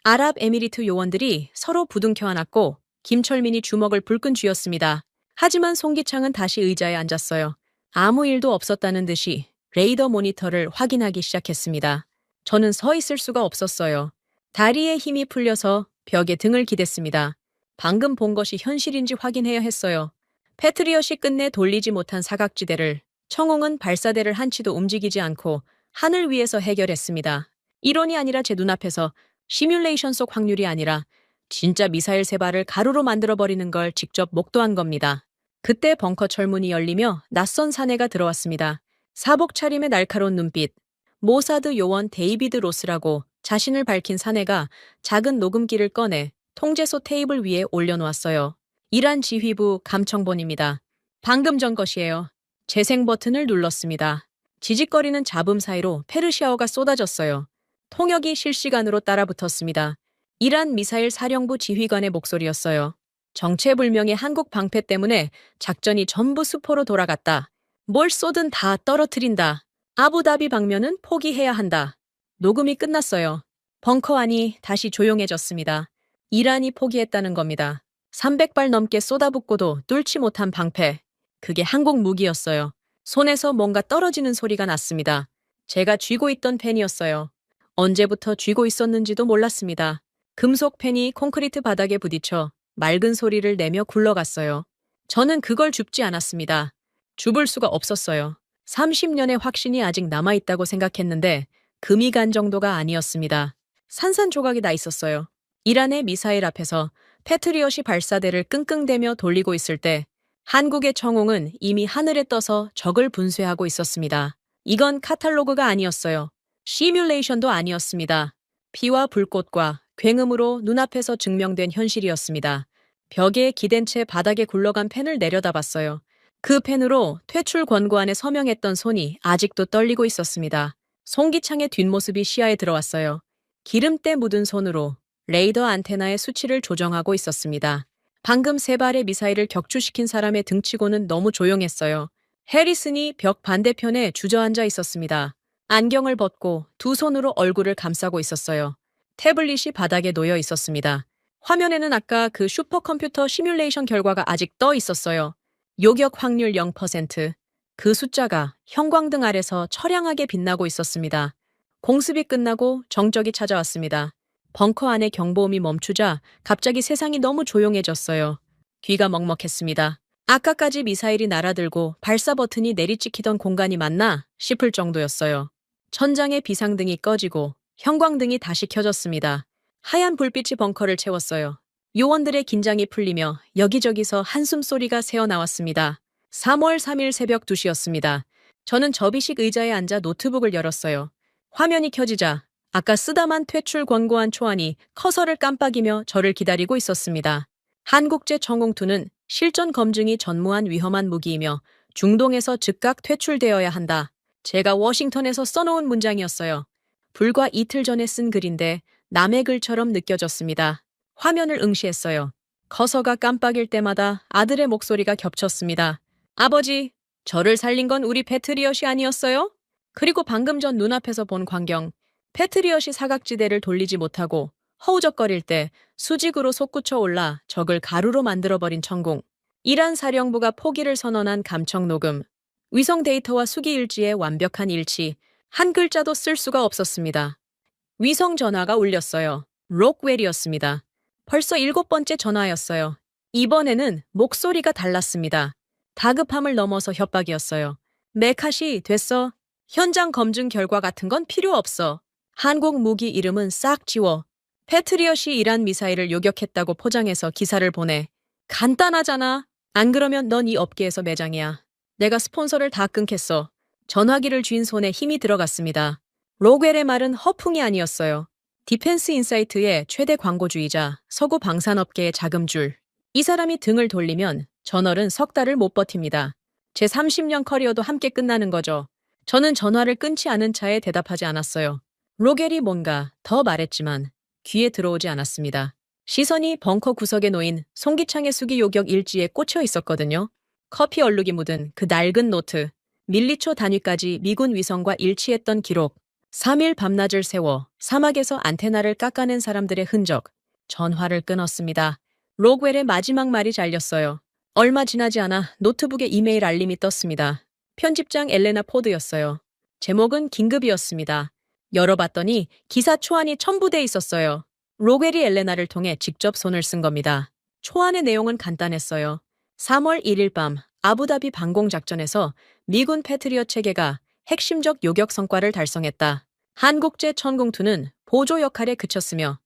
S1: 아랍에미리트 요원들이 서로 부둥켜 안았고 김철민이 주먹을 불끈 쥐었습니다. 하지만 송기창은 다시 의자에 앉았어요. 아무 일도 없었다는 듯이 레이더 모니터를 확인하기 시작했습니다. 저는 서 있을 수가 없었어요. 다리에 힘이 풀려서 벽에 등을 기댔습니다. 방금 본 것이 현실인지 확인해야 했어요. 패트리엇이 끝내 돌리지 못한 사각지대를 청홍은 발사대를 한치도 움직이지 않고 하늘 위에서 해결했습니다. 이론이 아니라 제 눈앞에서 시뮬레이션 속 확률이 아니라 진짜 미사일 3발을 가루로 만들어버리는 걸 직접 목도한 겁니다. 그때 벙커 철문이 열리며 낯선 사내가 들어왔습니다. 사복 차림의 날카로운 눈빛. 모사드 요원 데이비드 로스라고 자신을 밝힌 사내가 작은 녹음기를 꺼내 통제소 테이블 위에 올려놓았어요. 이란 지휘부 감청본입니다. 방금 전 것이에요. 재생 버튼을 눌렀습니다. 지직거리는 잡음 사이로 페르시아어가 쏟아졌어요. 통역이 실시간으로 따라붙었습니다. 이란 미사일 사령부 지휘관의 목소리였어요. 정체불명의 한국 방패 때문에 작전이 전부 수포로 돌아갔다. 뭘 쏘든 다 떨어뜨린다. 아부다비 방면은 포기해야 한다. 녹음이 끝났어요. 벙커 안이 다시 조용해졌습니다. 이란이 포기했다는 겁니다. 300발 넘게 쏟아붓고도 뚫지 못한 방패. 그게 한국 무기였어요. 손에서 뭔가 떨어지는 소리가 났습니다. 제가 쥐고 있던 펜이었어요. 언제부터 쥐고 있었는지도 몰랐습니다. 금속 펜이 콘크리트 바닥에 부딪혀 맑은 소리를 내며 굴러갔어요. 저는 그걸 줍지 않았습니다. 줍을 수가 없었어요. 30년의 확신이 아직 남아있다고 생각했는데 금이 간 정도가 아니었습니다. 산산조각이 나 있었어요. 이란의 미사일 앞에서 패트리엇이 발사대를 끙끙대며 돌리고 있을 때 한국의 청홍은 이미 하늘에 떠서 적을 분쇄하고 있었습니다. 이건 카탈로그가 아니었어요. 시뮬레이션도 아니었습니다. 피와 불꽃과 굉음으로 눈앞에서 증명된 현실이었습니다. 벽에 기댄 채 바닥에 굴러간 펜을 내려다봤어요. 그 펜으로 퇴출 권고안에 서명했던 손이 아직도 떨리고 있었습니다. 송기창의 뒷모습이 시야에 들어왔어요. 기름때 묻은 손으로 레이더 안테나의 수치를 조정하고 있었습니다. 방금 3발의 미사일을 격추시킨 사람의 등치고는 너무 조용했어요. 해리슨이 벽 반대편에 주저앉아 있었습니다. 안경을 벗고 두 손으로 얼굴을 감싸고 있었어요. 태블릿이 바닥에 놓여 있었습니다. 화면에는 아까 그 슈퍼컴퓨터 시뮬레이션 결과가 아직 떠 있었어요. 요격 확률 0%. 그 숫자가 형광등 아래서 처량하게 빛나고 있었습니다. 공습이 끝나고 정적이 찾아왔습니다. 벙커 안의 경보음이 멈추자 갑자기 세상이 너무 조용해졌어요. 귀가 먹먹했습니다. 아까까지 미사일이 날아들고 발사 버튼이 내리찍히던 공간이 맞나 싶을 정도였어요. 천장의 비상등이 꺼지고 형광등이 다시 켜졌습니다. 하얀 불빛이 벙커를 채웠어요. 요원들의 긴장이 풀리며 여기저기서 한숨소리가 새어나왔습니다. 3월 3일 새벽 2시였습니다. 저는 접이식 의자에 앉아 노트북을 열었어요. 화면이 켜지자 아까 쓰다만 퇴출 권고안 초안이 커서를 깜빡이며 저를 기다리고 있었습니다. 한국제천공투는 실전 검증이 전무한 위험한 무기이며 중동에서 즉각 퇴출되어야 한다. 제가 워싱턴에서 써놓은 문장이었어요. 불과 이틀 전에 쓴 글인데 남의 글처럼 느껴졌습니다. 화면을 응시했어요. 커서가 깜빡일 때마다 아들의 목소리가 겹쳤습니다. 아버지, 저를 살린 건 우리 패트리엇이 아니었어요? 그리고 방금 전 눈앞에서 본 광경. 패트리엇이 사각지대를 돌리지 못하고 허우적거릴 때 수직으로 솟구쳐 올라 적을 가루로 만들어버린 천공. 이란 사령부가 포기를 선언한 감청 녹음. 위성 데이터와 수기 일지의 완벽한 일치. 한 글자도 쓸 수가 없었습니다. 위성 전화가 울렸어요. 록웰이었습니다. 벌써 7번째 전화였어요. 이번에는 목소리가 달랐습니다. 다급함을 넘어서 협박이었어요. 메카시 됐어. 현장 검증 결과 같은 건 필요 없어. 한국 무기 이름은 싹 지워. 패트리엇이 이란 미사일을 요격했다고 포장해서 기사를 보내. 간단하잖아. 안 그러면 넌 이 업계에서 매장이야. 내가 스폰서를 다 끊겠어. 전화기를 쥔 손에 힘이 들어갔습니다. 로겔의 말은 허풍이 아니었어요. 디펜스 인사이트의 최대 광고주의자, 서구 방산업계의 자금줄. 이 사람이 등을 돌리면 저널은 석 달을 못 버팁니다. 제 30년 커리어도 함께 끝나는 거죠. 저는 전화를 끊지 않은 차에 대답하지 않았어요. 로겔이 뭔가 더 말했지만 귀에 들어오지 않았습니다. 시선이 벙커 구석에 놓인 송기창의 수기 요격 일지에 꽂혀 있었거든요. 커피 얼룩이 묻은 그 낡은 노트. 밀리초 단위까지 미군 위성과 일치했던 기록. 3일 밤낮을 세워 사막에서 안테나를 깎아낸 사람들의 흔적. 전화를 끊었습니다. 로웰의 마지막 말이 잘렸어요. 얼마 지나지 않아 노트북에 이메일 알림이 떴습니다. 편집장 엘레나 포드였어요. 제목은 긴급이었습니다. 열어봤더니 기사 초안이 첨부돼 있었어요. 로웰이 엘레나를 통해 직접 손을 쓴 겁니다. 초안의 내용은 간단했어요. 3월 1일 밤 아부다비 방공작전에서 미군 패트리엇 체계가 핵심적 요격 성과를 달성했다. 한국제천공투는 보조 역할에 그쳤으며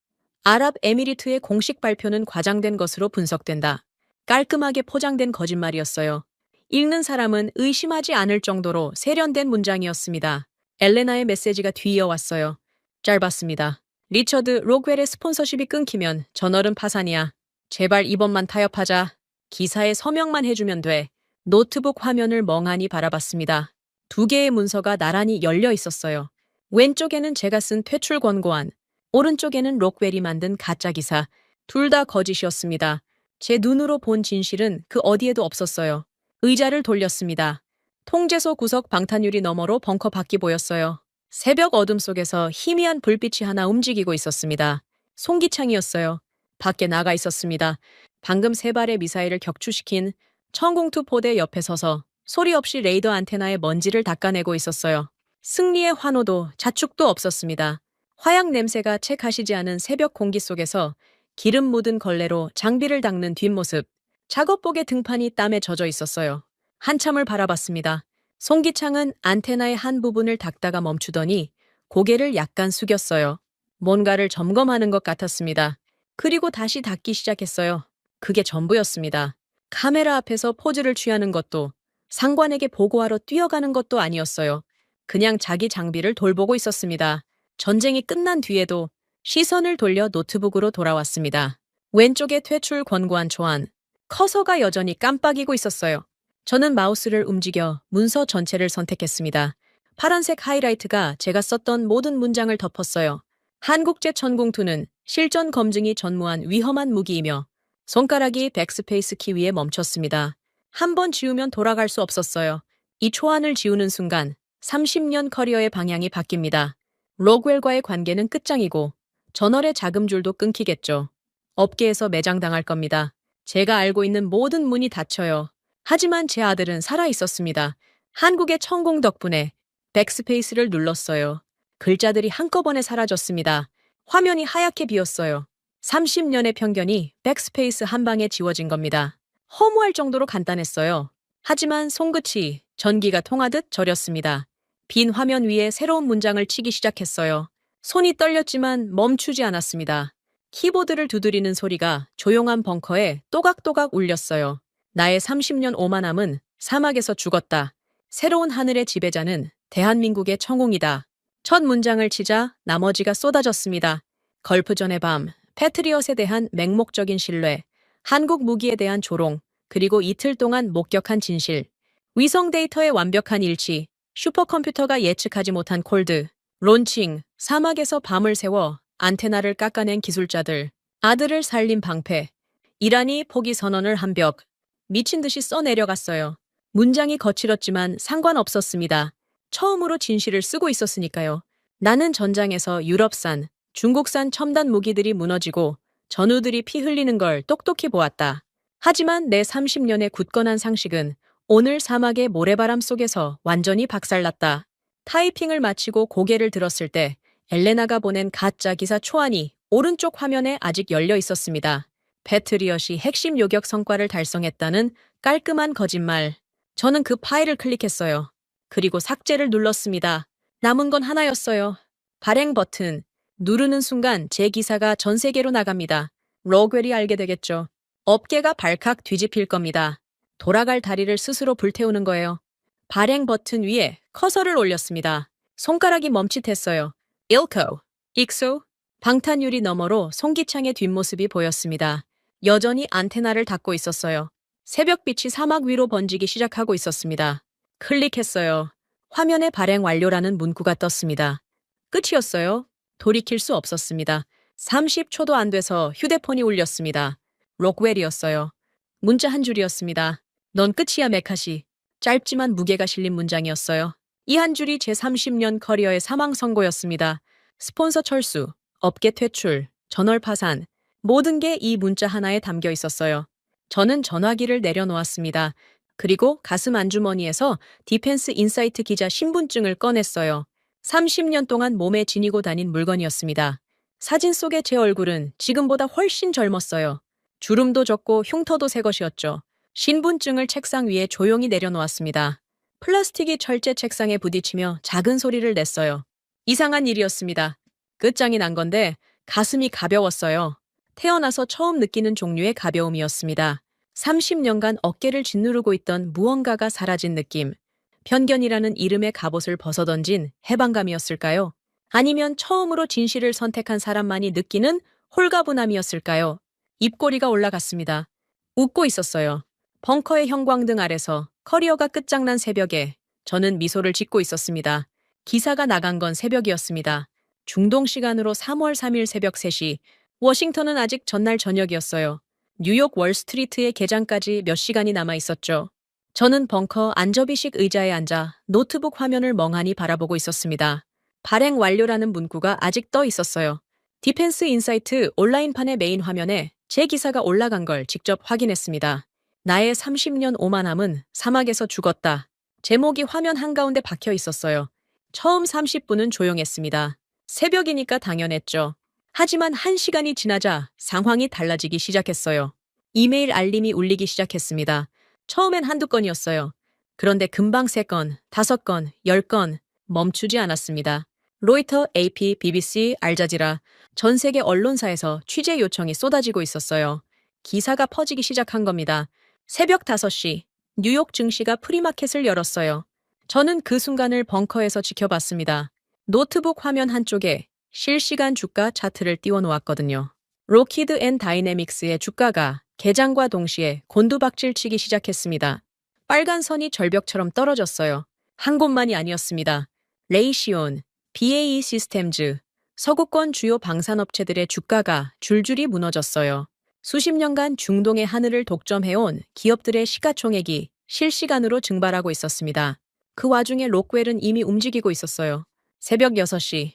S1: 아랍에미리트의 공식 발표는 과장된 것으로 분석된다. 깔끔하게 포장된 거짓말이었어요. 읽는 사람은 의심하지 않을 정도로 세련된 문장이었습니다. 엘레나의 메시지가 뒤이어왔어요. 짧았습니다. 리처드 록웰의 스폰서십이 끊기면 저널은 파산이야. 제발 이번만 타협하자. 기사에 서명만 해주면 돼. 노트북 화면을 멍하니 바라봤습니다. 2개의 문서가 나란히 열려 있었어요. 왼쪽에는 제가 쓴 퇴출 권고안, 오른쪽에는 록웰이 만든 가짜 기사. 둘 다 거짓이었습니다. 제 눈으로 본 진실은 그 어디에도 없었어요. 의자를 돌렸습니다. 통제소 구석 방탄유리 너머로 벙커 밖이 보였어요. 새벽 어둠 속에서 희미한 불빛이 하나 움직이고 있었습니다. 송기창이었어요. 밖에 나가 있었습니다. 방금 3발의 미사일을 격추시킨 천공투 포대 옆에 서서 소리 없이 레이더 안테나의 먼지를 닦아내고 있었어요. 승리의 환호도 자축도 없었습니다. 화약 냄새가 채 가시지 않은 새벽 공기 속에서 기름 묻은 걸레로 장비를 닦는 뒷모습. 작업복의 등판이 땀에 젖어 있었어요. 한참을 바라봤습니다. 송기창은 안테나의 한 부분을 닦다가 멈추더니 고개를 약간 숙였어요. 뭔가를 점검하는 것 같았습니다. 그리고 다시 닦기 시작했어요. 그게 전부였습니다. 카메라 앞에서 포즈를 취하는 것도 상관에게 보고하러 뛰어가는 것도 아니었어요. 그냥 자기 장비를 돌보고 있었습니다. 전쟁이 끝난 뒤에도 시선을 돌려 노트북으로 돌아왔습니다. 왼쪽에 퇴출 권고안 초안. 커서가 여전히 깜빡이고 있었어요. 저는 마우스를 움직여 문서 전체를 선택했습니다. 파란색 하이라이트가 제가 썼던 모든 문장을 덮었어요. 한국제천공투는 실전 검증이 전무한 위험한 무기이며 손가락이 백스페이스 키 위에 멈췄습니다. 한 번 지우면 돌아갈 수 없었어요. 이 초안을 지우는 순간 30년 커리어의 방향이 바뀝니다. 록웰과의 관계는 끝장이고 저널의 자금줄도 끊기겠죠. 업계에서 매장당할 겁니다. 제가 알고 있는 모든 문이 닫혀요. 하지만 제 아들은 살아 있었습니다. 한국의 천공 덕분에 백스페이스를 눌렀어요. 글자들이 한꺼번에 사라졌습니다. 화면이 하얗게 비었어요. 30년의 편견이 백스페이스 한 방에 지워진 겁니다. 허무할 정도로 간단했어요. 하지만 손끝이 전기가 통하듯 저렸습니다. 빈 화면 위에 새로운 문장을 치기 시작했어요. 손이 떨렸지만 멈추지 않았습니다. 키보드를 두드리는 소리가 조용한 벙커에 또각또각 울렸어요. 나의 30년 오만함은 사막에서 죽었다. 새로운 하늘의 지배자는 대한민국의 청웅이다. 첫 문장을 치자 나머지가 쏟아졌습니다. 걸프전의 밤, 패트리엇에 대한 맹목적인 신뢰, 한국 무기에 대한 조롱, 그리고 이틀 동안 목격한 진실. 위성 데이터의 완벽한 일치, 슈퍼컴퓨터가 예측하지 못한 콜드, 론칭, 사막에서 밤을 새워 안테나를 깎아낸 기술자들, 아들을 살린 방패, 이란이 포기 선언을 한 벽, 미친 듯이 써내려갔어요. 문장이 거칠었지만 상관없었습니다. 처음으로 진실을 쓰고 있었으니까요. 나는 전장에서 유럽산, 중국산 첨단 무기들이 무너지고 전우들이 피 흘리는 걸 똑똑히 보았다. 하지만 내 30년의 굳건한 상식은 오늘 사막의 모래바람 속에서 완전히 박살났다. 타이핑을 마치고 고개를 들었을 때 엘레나가 보낸 가짜 기사 초안이 오른쪽 화면에 아직 열려 있었습니다. 패트리엇이 핵심 요격 성과를 달성했다는 깔끔한 거짓말. 저는 그 파일을 클릭했어요. 그리고 삭제를 눌렀습니다. 남은 건 하나였어요. 발행 버튼. 누르는 순간 제 기사가 전 세계로 나갑니다. 로그웰이 알게 되겠죠. 업계가 발칵 뒤집힐 겁니다. 돌아갈 다리를 스스로 불태우는 거예요. 발행 버튼 위에 커서를 올렸습니다. 손가락이 멈칫했어요. 일코, 익소, 방탄유리 너머로 송기창의 뒷모습이 보였습니다. 여전히 안테나를 닫고 있었어요. 새벽빛이 사막 위로 번지기 시작하고 있었습니다. 클릭했어요. 화면에 발행 완료라는 문구가 떴습니다. 끝이었어요. 돌이킬 수 없었습니다. 30초도 안 돼서 휴대폰이 울렸습니다. 록웰이었어요. 문자 한 줄이었습니다. 넌 끝이야, 메카시. 짧지만 무게가 실린 문장이었어요. 이 한 줄이 제 30년 커리어의 사망 선고였습니다. 스폰서 철수, 업계 퇴출, 저널 파산, 모든 게 이 문자 하나에 담겨 있었어요. 저는 전화기를 내려놓았습니다. 그리고 가슴 안주머니에서 디펜스 인사이트 기자 신분증을 꺼냈어요. 30년 동안 몸에 지니고 다닌 물건이었습니다. 사진 속의 제 얼굴은 지금보다 훨씬 젊었어요. 주름도 적고 흉터도 새 것이었죠. 신분증을 책상 위에 조용히 내려놓았습니다. 플라스틱이 철제 책상에 부딪히며 작은 소리를 냈어요. 이상한 일이었습니다. 끝장이 난 건데 가슴이 가벼웠어요. 태어나서 처음 느끼는 종류의 가벼움이었습니다. 30년간 어깨를 짓누르고 있던 무언가가 사라진 느낌. 편견이라는 이름의 갑옷을 벗어던진 해방감이었을까요? 아니면 처음으로 진실을 선택한 사람만이 느끼는 홀가분함이었을까요? 입꼬리가 올라갔습니다. 웃고 있었어요. 벙커의 형광등 아래서 커리어가 끝장난 새벽에 저는 미소를 짓고 있었습니다. 기사가 나간 건 새벽이었습니다. 중동 시간으로 3월 3일 새벽 3시, 워싱턴은 아직 전날 저녁이었어요. 뉴욕 월스트리트의 개장까지 몇 시간이 남아 있었죠. 저는 벙커 안저비식 의자에 앉아 노트북 화면을 멍하니 바라보고 있었습니다. 발행 완료라는 문구가 아직 떠 있었어요. 디펜스 인사이트 온라인판의 메인 화면에 제 기사가 올라간 걸 직접 확인했습니다. 나의 30년 오만함은 사막에서 죽었다. 제목이 화면 한가운데 박혀 있었어요. 처음 30분은 조용했습니다. 새벽이니까 당연했죠. 하지만 1시간이 지나자 상황이 달라지기 시작했어요. 이메일 알림이 울리기 시작했습니다. 처음엔 한두 건이었어요. 그런데 금방 3건, 5건, 10건 멈추지 않았습니다. 로이터, AP, BBC, 알자지라 전 세계 언론사에서 취재 요청이 쏟아지고 있었어요. 기사가 퍼지기 시작한 겁니다. 새벽 5시, 뉴욕 증시가 프리마켓을 열었어요. 저는 그 순간을 벙커에서 지켜봤습니다. 노트북 화면 한쪽에 실시간 주가 차트를 띄워놓았거든요. 로키드 앤 다이내믹스의 주가가 개장과 동시에 곤두박질치기 시작했습니다. 빨간 선이 절벽처럼 떨어졌어요. 한 곳만이 아니었습니다. 레이시온, BAE 시스템즈, 서구권 주요 방산업체들의 주가가 줄줄이 무너졌어요. 수십 년간 중동의 하늘을 독점해온 기업들의 시가총액이 실시간으로 증발하고 있었습니다. 그 와중에 록웰은 이미 움직이고 있었어요. 새벽 6시,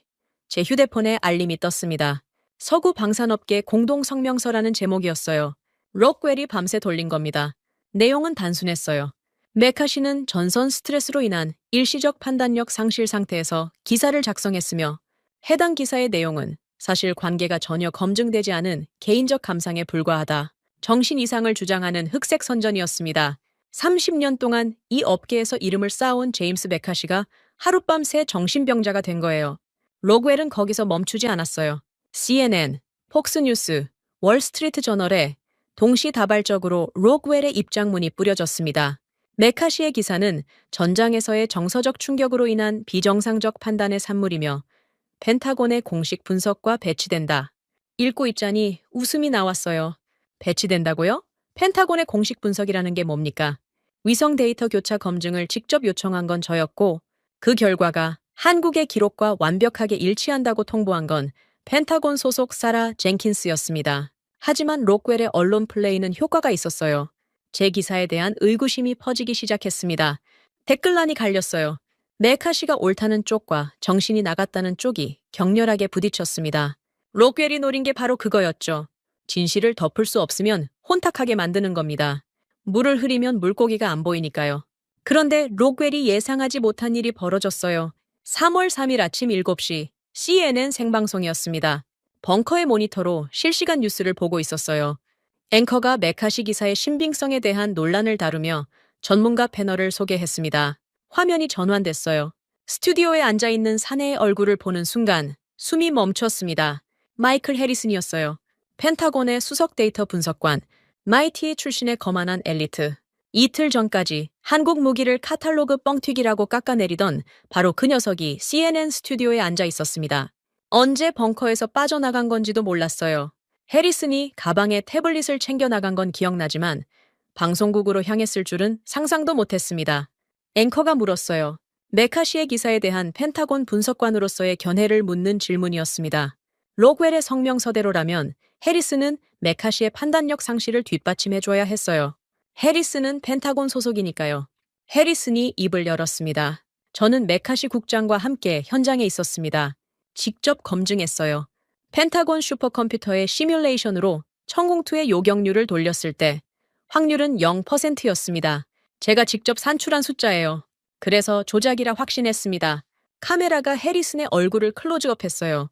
S1: 제 휴대폰에 알림이 떴습니다. 서구 방산업계 공동성명서라는 제목이었어요. 록웰이 밤새 돌린 겁니다. 내용은 단순했어요. 메카시는 전선 스트레스로 인한 일시적 판단력 상실 상태에서 기사를 작성했으며 해당 기사의 내용은 사실 관계가 전혀 검증되지 않은 개인적 감상에 불과하다. 정신 이상을 주장하는 흑색 선전이었습니다. 30년 동안 이 업계에서 이름을 쌓아온 제임스 메카시가 하룻밤새 정신병자가 된 거예요. 록웰은 거기서 멈추지 않았어요. CNN, 폭스뉴스, 월스트리트 저널에 동시다발적으로 록웰의 입장문이 뿌려졌습니다. 메카시의 기사는 전장에서의 정서적 충격으로 인한 비정상적 판단의 산물이며 펜타곤의 공식 분석과 배치된다. 읽고 있자니 웃음이 나왔어요. 배치된다고요? 펜타곤의 공식 분석이라는 게 뭡니까? 위성 데이터 교차 검증을 직접 요청한 건 저였고 그 결과가 한국의 기록과 완벽하게 일치한다고 통보한 건 펜타곤 소속 사라 젠킨스였습니다. 하지만 록웰의 언론 플레이는 효과가 있었어요. 제 기사에 대한 의구심이 퍼지기 시작했습니다. 댓글란이 갈렸어요. 메카시가 옳다는 쪽과 정신이 나갔다는 쪽이 격렬하게 부딪혔습니다. 록웰이 노린 게 바로 그거였죠. 진실을 덮을 수 없으면 혼탁하게 만드는 겁니다. 물을 흐리면 물고기가 안 보이니까요. 그런데 록웰이 예상하지 못한 일이 벌어졌어요. 3월 3일 아침 7시 CNN 생방송이었습니다. 벙커의 모니터로 실시간 뉴스를 보고 있었어요. 앵커가 메카시 기사의 신빙성에 대한 논란을 다루며 전문가 패널을 소개했습니다. 화면이 전환됐어요. 스튜디오에 앉아있는 사내의 얼굴을 보는 순간 숨이 멈췄습니다. 마이클 해리슨이었어요. 펜타곤의 수석 데이터 분석관, 마이티 출신의 거만한 엘리트. 이틀 전까지 한국 무기를 카탈로그 뻥튀기라고 깎아내리던 바로 그 녀석이 CNN 스튜디오에 앉아 있었습니다. 언제 벙커에서 빠져나간 건지도 몰랐어요. 해리슨이 가방에 태블릿을 챙겨나간 건 기억나지만 방송국으로 향했을 줄은 상상도 못했습니다. 앵커가 물었어요. 메카시의 기사에 대한 펜타곤 분석관으로서의 견해를 묻는 질문이었습니다. 록웰의 성명서대로라면 해리슨은 메카시의 판단력 상실을 뒷받침해줘야 했어요. 해리슨은 펜타곤 소속이니까요. 해리슨이 입을 열었습니다. 저는 메카시 국장과 함께 현장에 있었습니다. 직접 검증했어요. 펜타곤 슈퍼컴퓨터의 시뮬레이션으로 천공투의 요격률을 돌렸을 때 확률은 0%였습니다. 제가 직접 산출한 숫자예요. 그래서 조작이라 확신했습니다. 카메라가 해리슨의 얼굴을 클로즈업했어요.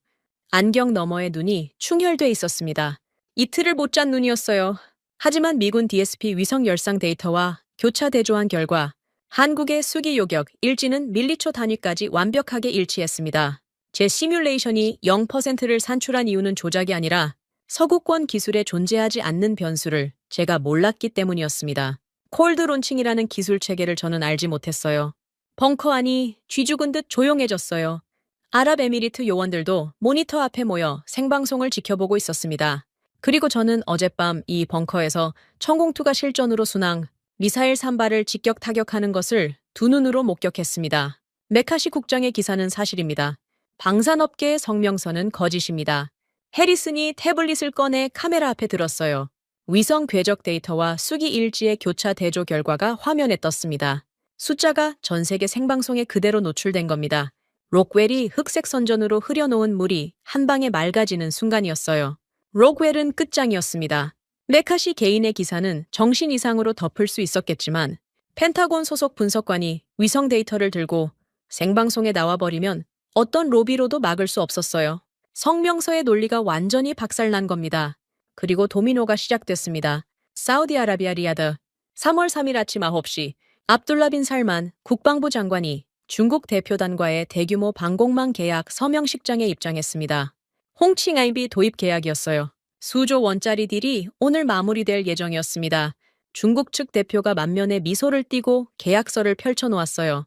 S1: 안경 너머의 눈이 충혈돼 있었습니다. 이틀을 못 잔 눈이었어요. 하지만 미군 DSP 위성 열상 데이터와 교차 대조한 결과 한국의 수기 요격 일지는 밀리초 단위까지 완벽하게 일치했습니다. 제 시뮬레이션이 0%를 산출한 이유는 조작이 아니라 서구권 기술에 존재하지 않는 변수를 제가 몰랐기 때문이었습니다. 콜드 론칭이라는 기술 체계를 저는 알지 못했어요. 벙커 안이 쥐 죽은 듯 조용해졌어요. 아랍에미리트 요원들도 모니터 앞에 모여 생방송을 지켜보고 있었습니다. 그리고 저는 어젯밤 이 벙커에서 천공투가 실전으로 순항, 미사일 3발을 직격 타격하는 것을 두 눈으로 목격했습니다. 메카시 국장의 기사는 사실입니다. 방산업계의 성명서는 거짓입니다. 해리슨이 태블릿을 꺼내 카메라 앞에 들었어요. 위성 궤적 데이터와 수기 일지의 교차 대조 결과가 화면에 떴습니다. 숫자가 전 세계 생방송에 그대로 노출된 겁니다. 록웰이 흑색 선전으로 흐려놓은 물이 한 방에 맑아지는 순간이었어요. 록웰은 끝장이었습니다. 메카시 개인의 기사는 정신 이상으로 덮을 수 있었겠지만 펜타곤 소속 분석관이 위성 데이터를 들고 생방송에 나와버리면 어떤 로비로도 막을 수 없었어요. 성명서의 논리가 완전히 박살난 겁니다. 그리고 도미노가 시작됐습니다. 사우디아라비아 리야드 3월 3일 아침 9시 압둘라 빈 살만 국방부 장관이 중국 대표단과의 대규모 방공망 계약 서명식장에 입장했습니다. 홍칭아이비 도입 계약이었어요. 수조 원짜리 딜이 오늘 마무리될 예정이었습니다. 중국 측 대표가 만면에 미소를 띠고 계약서를 펼쳐놓았어요.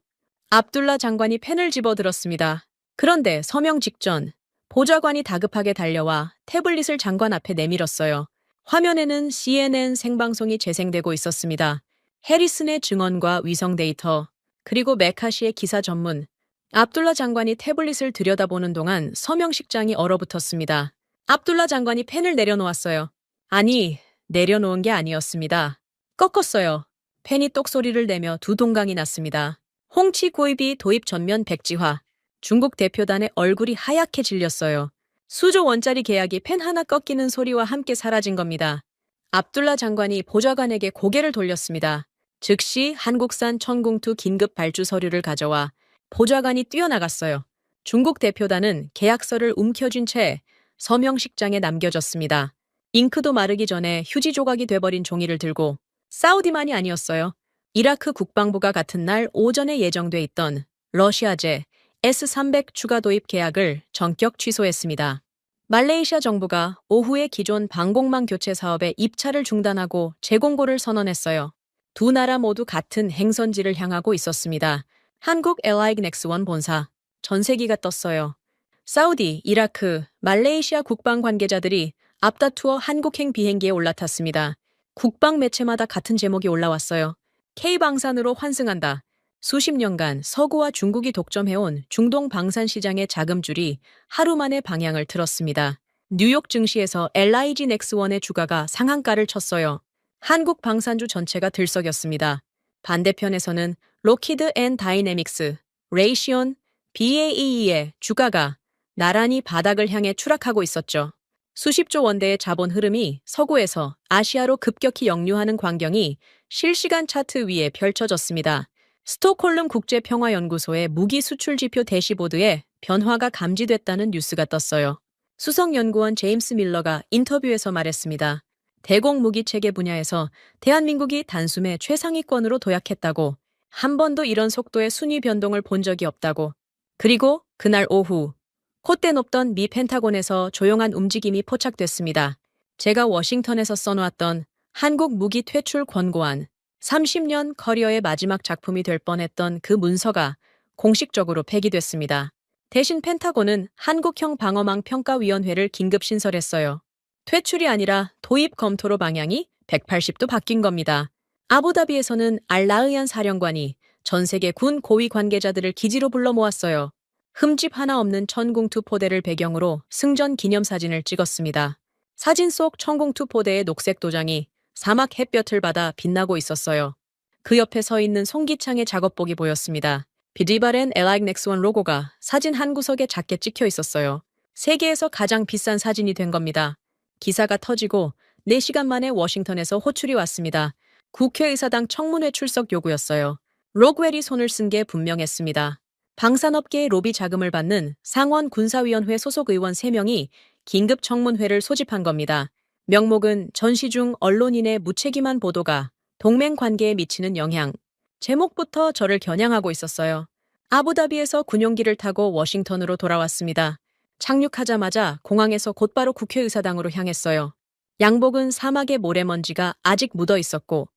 S1: 압둘라 장관이 펜을 집어들었습니다. 그런데 서명 직전 보좌관이 다급하게 달려와 태블릿을 장관 앞에 내밀었어요. 화면에는 CNN 생방송이 재생되고 있었습니다. 해리슨의 증언과 위성 데이터, 그리고 메카시의 기사 전문. 압둘라 장관이 태블릿을 들여다보는 동안 서명식장이 얼어붙었습니다. 압둘라 장관이 펜을 내려놓았어요. 아니, 내려놓은 게 아니었습니다. 꺾었어요. 펜이 똑소리를 내며 두 동강이 났습니다. 홍치 고입이 도입 전면 백지화. 중국 대표단의 얼굴이 하얗게 질렸어요. 수조 원짜리 계약이 펜 하나 꺾이는 소리와 함께 사라진 겁니다. 압둘라 장관이 보좌관에게 고개를 돌렸습니다. 즉시 한국산 천공투 긴급 발주 서류를 가져와 보좌관이 뛰어나갔어요. 중국 대표단은 계약서를 움켜쥔 채 서명식장에 남겨졌습니다. 잉크도 마르기 전에 휴지 조각이 돼버린 종이를 들고 사우디만이 아니었어요. 이라크 국방부가 같은 날 오전에 예정돼 있던 러시아제 S-300 추가 도입 계약을 전격 취소했습니다. 말레이시아 정부가 오후에 기존 방공망 교체 사업의 입찰을 중단하고 재공고를 선언했어요. 두 나라 모두 같은 행선지를 향하고 있었습니다. 한국 LIG 넥스원 본사, 전세기가 떴어요. 사우디, 이라크, 말레이시아 국방 관계자들이 앞다투어 한국행 비행기에 올라탔습니다. 국방 매체마다 같은 제목이 올라왔어요. K방산으로 환승한다. 수십 년간 서구와 중국이 독점해온 중동 방산 시장의 자금줄이 하루 만에 방향을 틀었습니다. 뉴욕 증시에서 LIG 넥스원의 주가가 상한가를 쳤어요. 한국 방산주 전체가 들썩였습니다. 반대편에서는 로키드 앤 다이내믹스, 레이시온, BAE의 주가가 나란히 바닥을 향해 추락하고 있었죠. 수십조 원대의 자본 흐름이 서구에서 아시아로 급격히 역류하는 광경이 실시간 차트 위에 펼쳐졌습니다. 스톡홀름 국제평화연구소의 무기 수출 지표 대시보드에 변화가 감지됐다는 뉴스가 떴어요. 수석연구원 제임스 밀러가 인터뷰에서 말했습니다. 대공 무기 체계 분야에서 대한민국이 단숨에 최상위권으로 도약했다고, 한 번도 이런 속도의 순위 변동을 본 적이 없다고. 그리고 그날 오후 콧대 높던 미 펜타곤에서 조용한 움직임이 포착됐습니다. 제가 워싱턴에서 써놓았던 한국 무기 퇴출 권고안, 30년 커리어의 마지막 작품이 될 뻔했던 그 문서가 공식적으로 폐기됐습니다. 대신 펜타곤은 한국형 방어망 평가위원회를 긴급 신설했어요. 퇴출이 아니라 도입 검토로 방향이 180도 바뀐 겁니다. 아부다비에서는 알라의안 사령관이 전 세계 군 고위 관계자들을 기지로 불러 모았어요. 흠집 하나 없는 천궁투 포대를 배경으로 승전 기념사진을 찍었습니다. 사진 속 천궁투 포대의 녹색 도장이 사막 햇볕을 받아 빛나고 있었어요. 그 옆에 서 있는 송기창의 작업복이 보였습니다. 비디바렌 LIG 넥스원 로고가 사진 한 구석에 작게 찍혀 있었어요. 세계에서 가장 비싼 사진이 된 겁니다. 기사가 터지고 4시간 만에 워싱턴에서 호출이 왔습니다. 국회의사당 청문회 출석 요구였어요. 로그웰이 손을 쓴 게 분명했습니다. 방산업계의 로비 자금을 받는 상원 군사위원회 소속 의원 3명이 긴급 청문회를 소집한 겁니다. 명목은 전시 중 언론인의 무책임한 보도가 동맹 관계에 미치는 영향. 제목부터 저를 겨냥하고 있었어요. 아부다비에서 군용기를 타고 워싱턴으로 돌아왔습니다. 착륙하자마자 공항에서 곧바로 국회의사당으로 향했어요. 양복은 사막의 모래먼지가 아직 묻어 있었고,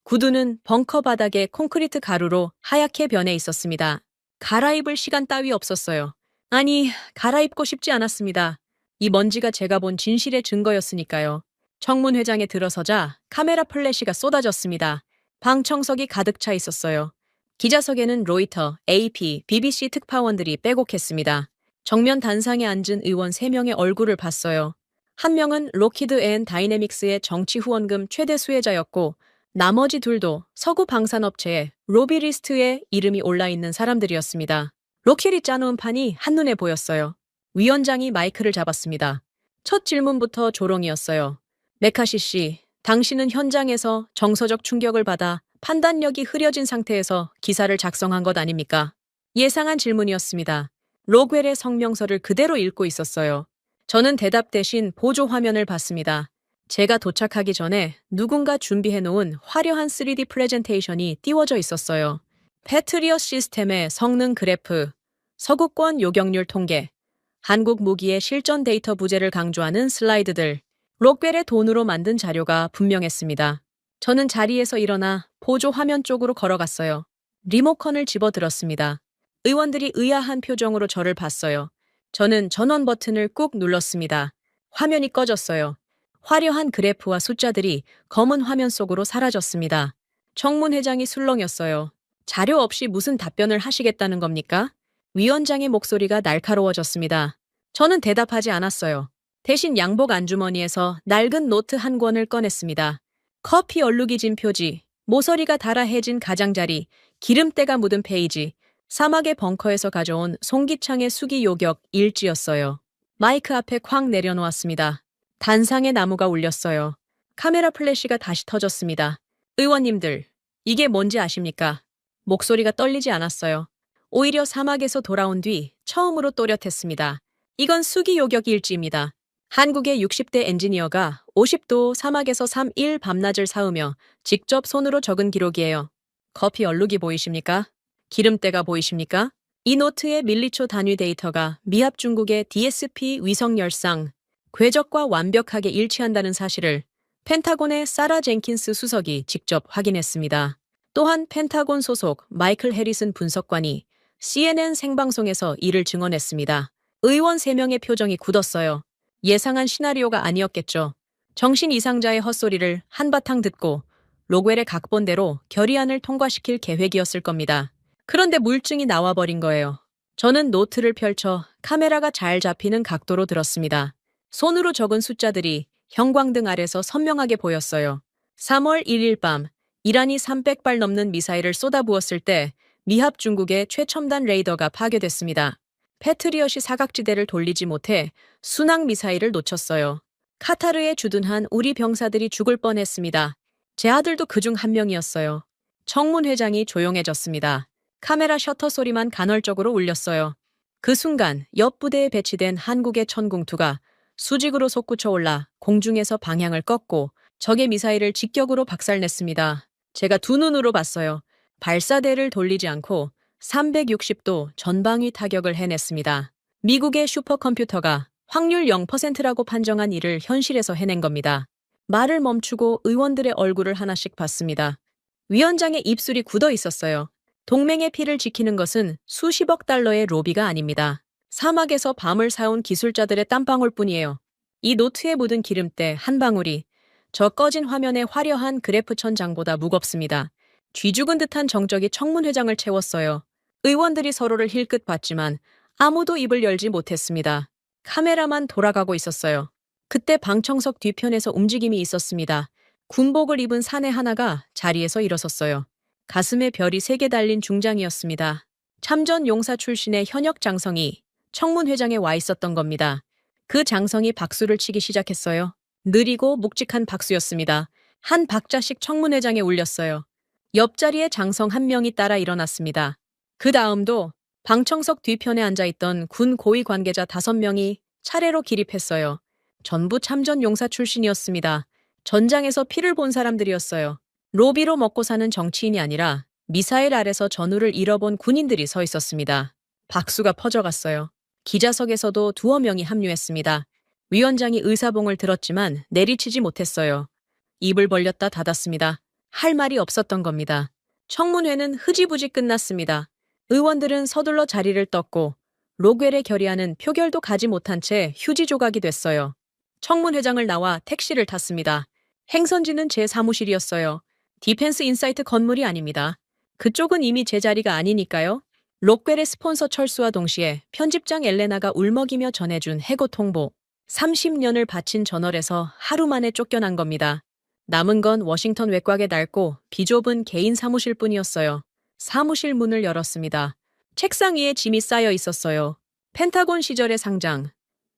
S1: 구두는 벙커 바닥에 콘크리트 가루로 하얗게 변해 있었습니다. 갈아입을 시간 따위 없었어요. 아니, 갈아입고 싶지 않았습니다. 이 먼지가 제가 본 진실의 증거였으니까요. 청문회장에 들어서자 카메라 플래시가 쏟아졌습니다. 방청석이 가득 차 있었어요. 기자석에는 로이터, AP, BBC 특파원들이 빼곡했습니다. 정면 단상에 앉은 의원 3명의 얼굴을 봤어요. 한 명은 로키드 앤 다이내믹스의 정치 후원금 최대 수혜자였고, 나머지 둘도 서구 방산업체의 로비 리스트에 이름이 올라있는 사람들이었습니다. 로킬이 짜놓은 판이 한눈에 보였어요. 위원장이 마이크를 잡았습니다. 첫 질문부터 조롱이었어요. 메카시 씨, 당신은 현장에서 정서적 충격을 받아 판단력이 흐려진 상태에서 기사를 작성한 것 아닙니까? 예상한 질문이었습니다. 로그웰의 성명서를 그대로 읽고 있었어요. 저는 대답 대신 보조 화면을 봤습니다. 제가 도착하기 전에 누군가 준비해놓은 화려한 3D 프레젠테이션이 띄워져 있었어요. 패트리엇 시스템의 성능 그래프, 서구권 요격률 통계, 한국 무기의 실전 데이터 부재를 강조하는 슬라이드들, 록웰의 돈으로 만든 자료가 분명했습니다. 저는 자리에서 일어나 보조 화면 쪽으로 걸어갔어요. 리모컨을 집어들었습니다. 의원들이 의아한 표정으로 저를 봤어요. 저는 전원 버튼을 꾹 눌렀습니다. 화면이 꺼졌어요. 화려한 그래프와 숫자들이 검은 화면 속으로 사라졌습니다. 청문회장이 술렁였어요. 자료 없이 무슨 답변을 하시겠다는 겁니까? 위원장의 목소리가 날카로워졌습니다. 저는 대답하지 않았어요. 대신 양복 안주머니에서 낡은 노트 한 권을 꺼냈습니다. 커피 얼룩이 진 표지, 모서리가 달아해진 가장자리, 기름때가 묻은 페이지, 사막의 벙커에서 가져온 송기창의 수기 요격 일지였어요. 마이크 앞에 쾅 내려놓았습니다. 단상의 나무가 울렸어요. 카메라 플래시가 다시 터졌습니다. 의원님들, 이게 뭔지 아십니까? 목소리가 떨리지 않았어요. 오히려 사막에서 돌아온 뒤 처음으로 또렷했습니다. 이건 수기 요격 일지입니다. 한국의 60대 엔지니어가 50도 사막에서 3일 밤낮을 사으며 직접 손으로 적은 기록이에요. 커피 얼룩이 보이십니까? 기름때가 보이십니까? 이 노트의 밀리초 단위 데이터가 미합 중국의 DSP 위성 열상 궤적과 완벽하게 일치한다는 사실을 펜타곤의 사라 젠킨스 수석이 직접 확인했습니다. 또한 펜타곤 소속 마이클 해리슨 분석관이 CNN 생방송에서 이를 증언했습니다. 의원 3명의 표정이 굳었어요. 예상한 시나리오가 아니었겠죠. 정신 이상자의 헛소리를 한바탕 듣고 로웰의 각본대로 결의안을 통과시킬 계획이었을 겁니다. 그런데 물증이 나와버린 거예요. 저는 노트를 펼쳐 카메라가 잘 잡히는 각도로 들었습니다. 손으로 적은 숫자들이 형광등 아래서 선명하게 보였어요. 3월 1일 밤 이란이 300발 넘는 미사일을 쏟아부었을 때 미합 중국의 최첨단 레이더가 파괴됐습니다. 패트리엇이 사각지대를 돌리지 못해 순항 미사일을 놓쳤어요. 카타르에 주둔한 우리 병사들이 죽을 뻔했습니다. 제 아들도 그중 한 명이었어요. 청문 회장이 조용해졌습니다. 카메라 셔터 소리만 간헐적으로 울렸어요. 그 순간 옆 부대에 배치된 한국의 천궁2가 수직으로 솟구쳐 올라 공중에서 방향을 꺾고 적의 미사일을 직격으로 박살냈습니다. 제가 두 눈으로 봤어요. 발사대를 돌리지 않고 360도 전방위 타격을 해냈습니다. 미국의 슈퍼컴퓨터가 확률 0%라고 판정한 일을 현실에서 해낸 겁니다. 말을 멈추고 의원들의 얼굴을 하나씩 봤습니다. 위원장의 입술이 굳어 있었어요. 동맹의 피를 지키는 것은 수십억 달러의 로비가 아닙니다. 사막에서 밤을 사온 기술자들의 땀방울뿐이에요. 이 노트에 묻은 기름때 한 방울이 저 꺼진 화면의 화려한 그래프 천장보다 무겁습니다. 쥐죽은 듯한 정적이 청문회장을 채웠어요. 의원들이 서로를 힐끗 봤지만 아무도 입을 열지 못했습니다. 카메라만 돌아가고 있었어요. 그때 방청석 뒤편에서 움직임이 있었습니다. 군복을 입은 사내 하나가 자리에서 일어섰어요. 가슴에 별이 3개 달린 중장이었습니다. 참전 용사 출신의 현역 장성이 청문회장에 와 있었던 겁니다. 그 장성이 박수를 치기 시작했어요. 느리고 묵직한 박수였습니다. 한 박자씩 청문회장에 울렸어요. 옆자리에 장성 한 명이 따라 일어났습니다. 그 다음도 방청석 뒤편에 앉아있던 군 고위 관계자 5명이 차례로 기립했어요. 전부 참전 용사 출신이었습니다. 전장에서 피를 본 사람들이었어요. 로비로 먹고 사는 정치인이 아니라 미사일 아래서 전우를 잃어본 군인들이 서 있었습니다. 박수가 퍼져갔어요. 기자석에서도 2명이 합류했습니다. 위원장이 의사봉을 들었지만 내리치지 못했어요. 입을 벌렸다 닫았습니다. 할 말이 없었던 겁니다. 청문회는 흐지부지 끝났습니다. 의원들은 서둘러 자리를 떴고 로웰의 결의안은 표결도 가지 못한 채 휴지 조각이 됐어요. 청문회장을 나와 택시를 탔습니다. 행선지는 제 사무실이었어요. 디펜스 인사이트 건물이 아닙니다. 그쪽은 이미 제 자리가 아니니까요. 록웰의 스폰서 철수와 동시에 편집장 엘레나가 울먹이며 전해준 해고 통보. 30년을 바친 저널에서 하루 만에 쫓겨난 겁니다. 남은 건 워싱턴 외곽의 낡고 비좁은 개인 사무실뿐이었어요. 사무실 문을 열었습니다. 책상 위에 짐이 쌓여 있었어요. 펜타곤 시절의 상장,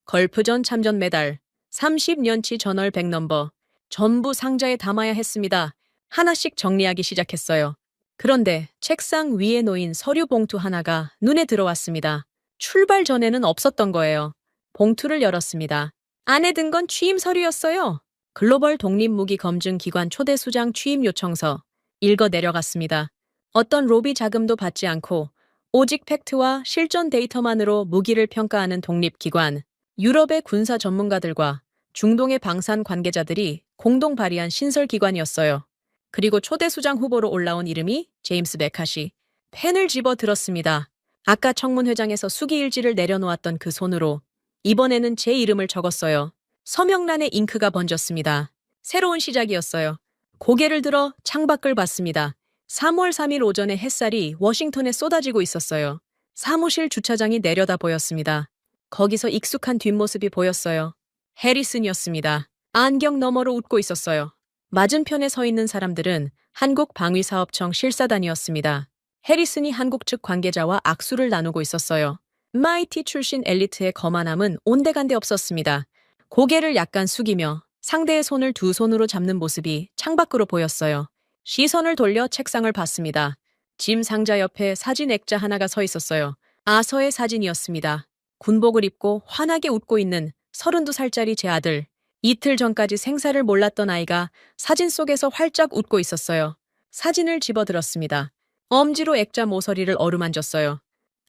S1: 걸프전 참전 메달, 30년치 저널 100넘버, 전부 상자에 담아야 했습니다. 하나씩 정리하기 시작했어요. 그런데 책상 위에 놓인 서류 봉투 하나가 눈에 들어왔습니다. 출발 전에는 없었던 거예요. 봉투를 열었습니다. 안에 든 건 취임 서류였어요. 글로벌 독립무기검증기관 초대 수장 취임 요청서. 읽어 내려갔습니다. 어떤 로비 자금도 받지 않고 오직 팩트와 실전 데이터만으로 무기를 평가하는 독립기관, 유럽의 군사 전문가들과 중동의 방산 관계자들이 공동 발의한 신설기관이었어요. 그리고 초대 수장 후보로 올라온 이름이 제임스 메카시. 펜을 집어 들었습니다. 아까 청문회장에서 수기일지를 내려놓았던 그 손으로 이번에는 제 이름을 적었어요. 서명란에 잉크가 번졌습니다. 새로운 시작이었어요. 고개를 들어 창밖을 봤습니다. 3월 3일 오전에 햇살이 워싱턴에 쏟아지고 있었어요. 사무실 주차장이 내려다 보였습니다. 거기서 익숙한 뒷모습이 보였어요. 해리슨이었습니다. 안경 너머로 웃고 있었어요. 맞은편에 서 있는 사람들은 한국방위사업청 실사단이었습니다. 해리슨이 한국 측 관계자와 악수를 나누고 있었어요. MIT 출신 엘리트의 거만함은 온데간데 없었습니다. 고개를 약간 숙이며 상대의 손을 두 손으로 잡는 모습이 창밖으로 보였어요. 시선을 돌려 책상을 봤습니다. 짐 상자 옆에 사진 액자 하나가 서 있었어요. 아서의 사진이었습니다. 군복을 입고 환하게 웃고 있는 32살짜리 제 아들. 이틀 전까지 생사를 몰랐던 아이가 사진 속에서 활짝 웃고 있었어요. 사진을 집어들었습니다. 엄지로 액자 모서리를 어루만졌어요.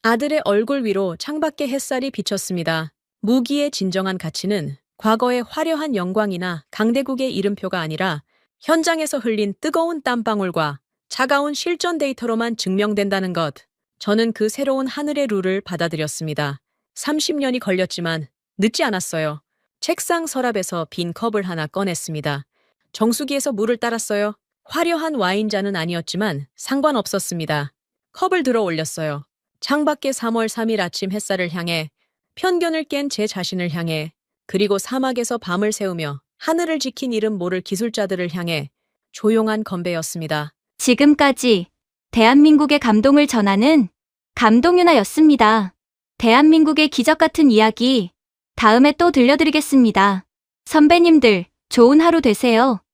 S1: 아들의 얼굴 위로 창밖의 햇살이 비쳤습니다. 무기의 진정한 가치는 과거의 화려한 영광이나 강대국의 이름표가 아니라 현장에서 흘린 뜨거운 땀방울과 차가운 실전 데이터로만 증명된다는 것. 저는 그 새로운 하늘의 룰을 받아들였습니다. 30년이 걸렸지만 늦지 않았어요. 책상 서랍에서 빈 컵을 하나 꺼냈습니다. 정수기에서 물을 따랐어요. 화려한 와인잔은 아니었지만 상관없었습니다. 컵을 들어 올렸어요. 창밖의 3월 3일 아침 햇살을 향해, 편견을 깬 제 자신을 향해, 그리고 사막에서 밤을 새우며 하늘을 지킨 이름 모를 기술자들을 향해 조용한 건배였습니다.
S2: 지금까지 대한민국의 감동을 전하는 감동윤아였습니다. 대한민국의 기적 같은 이야기 다음에 또 들려드리겠습니다. 선배님들, 좋은 하루 되세요.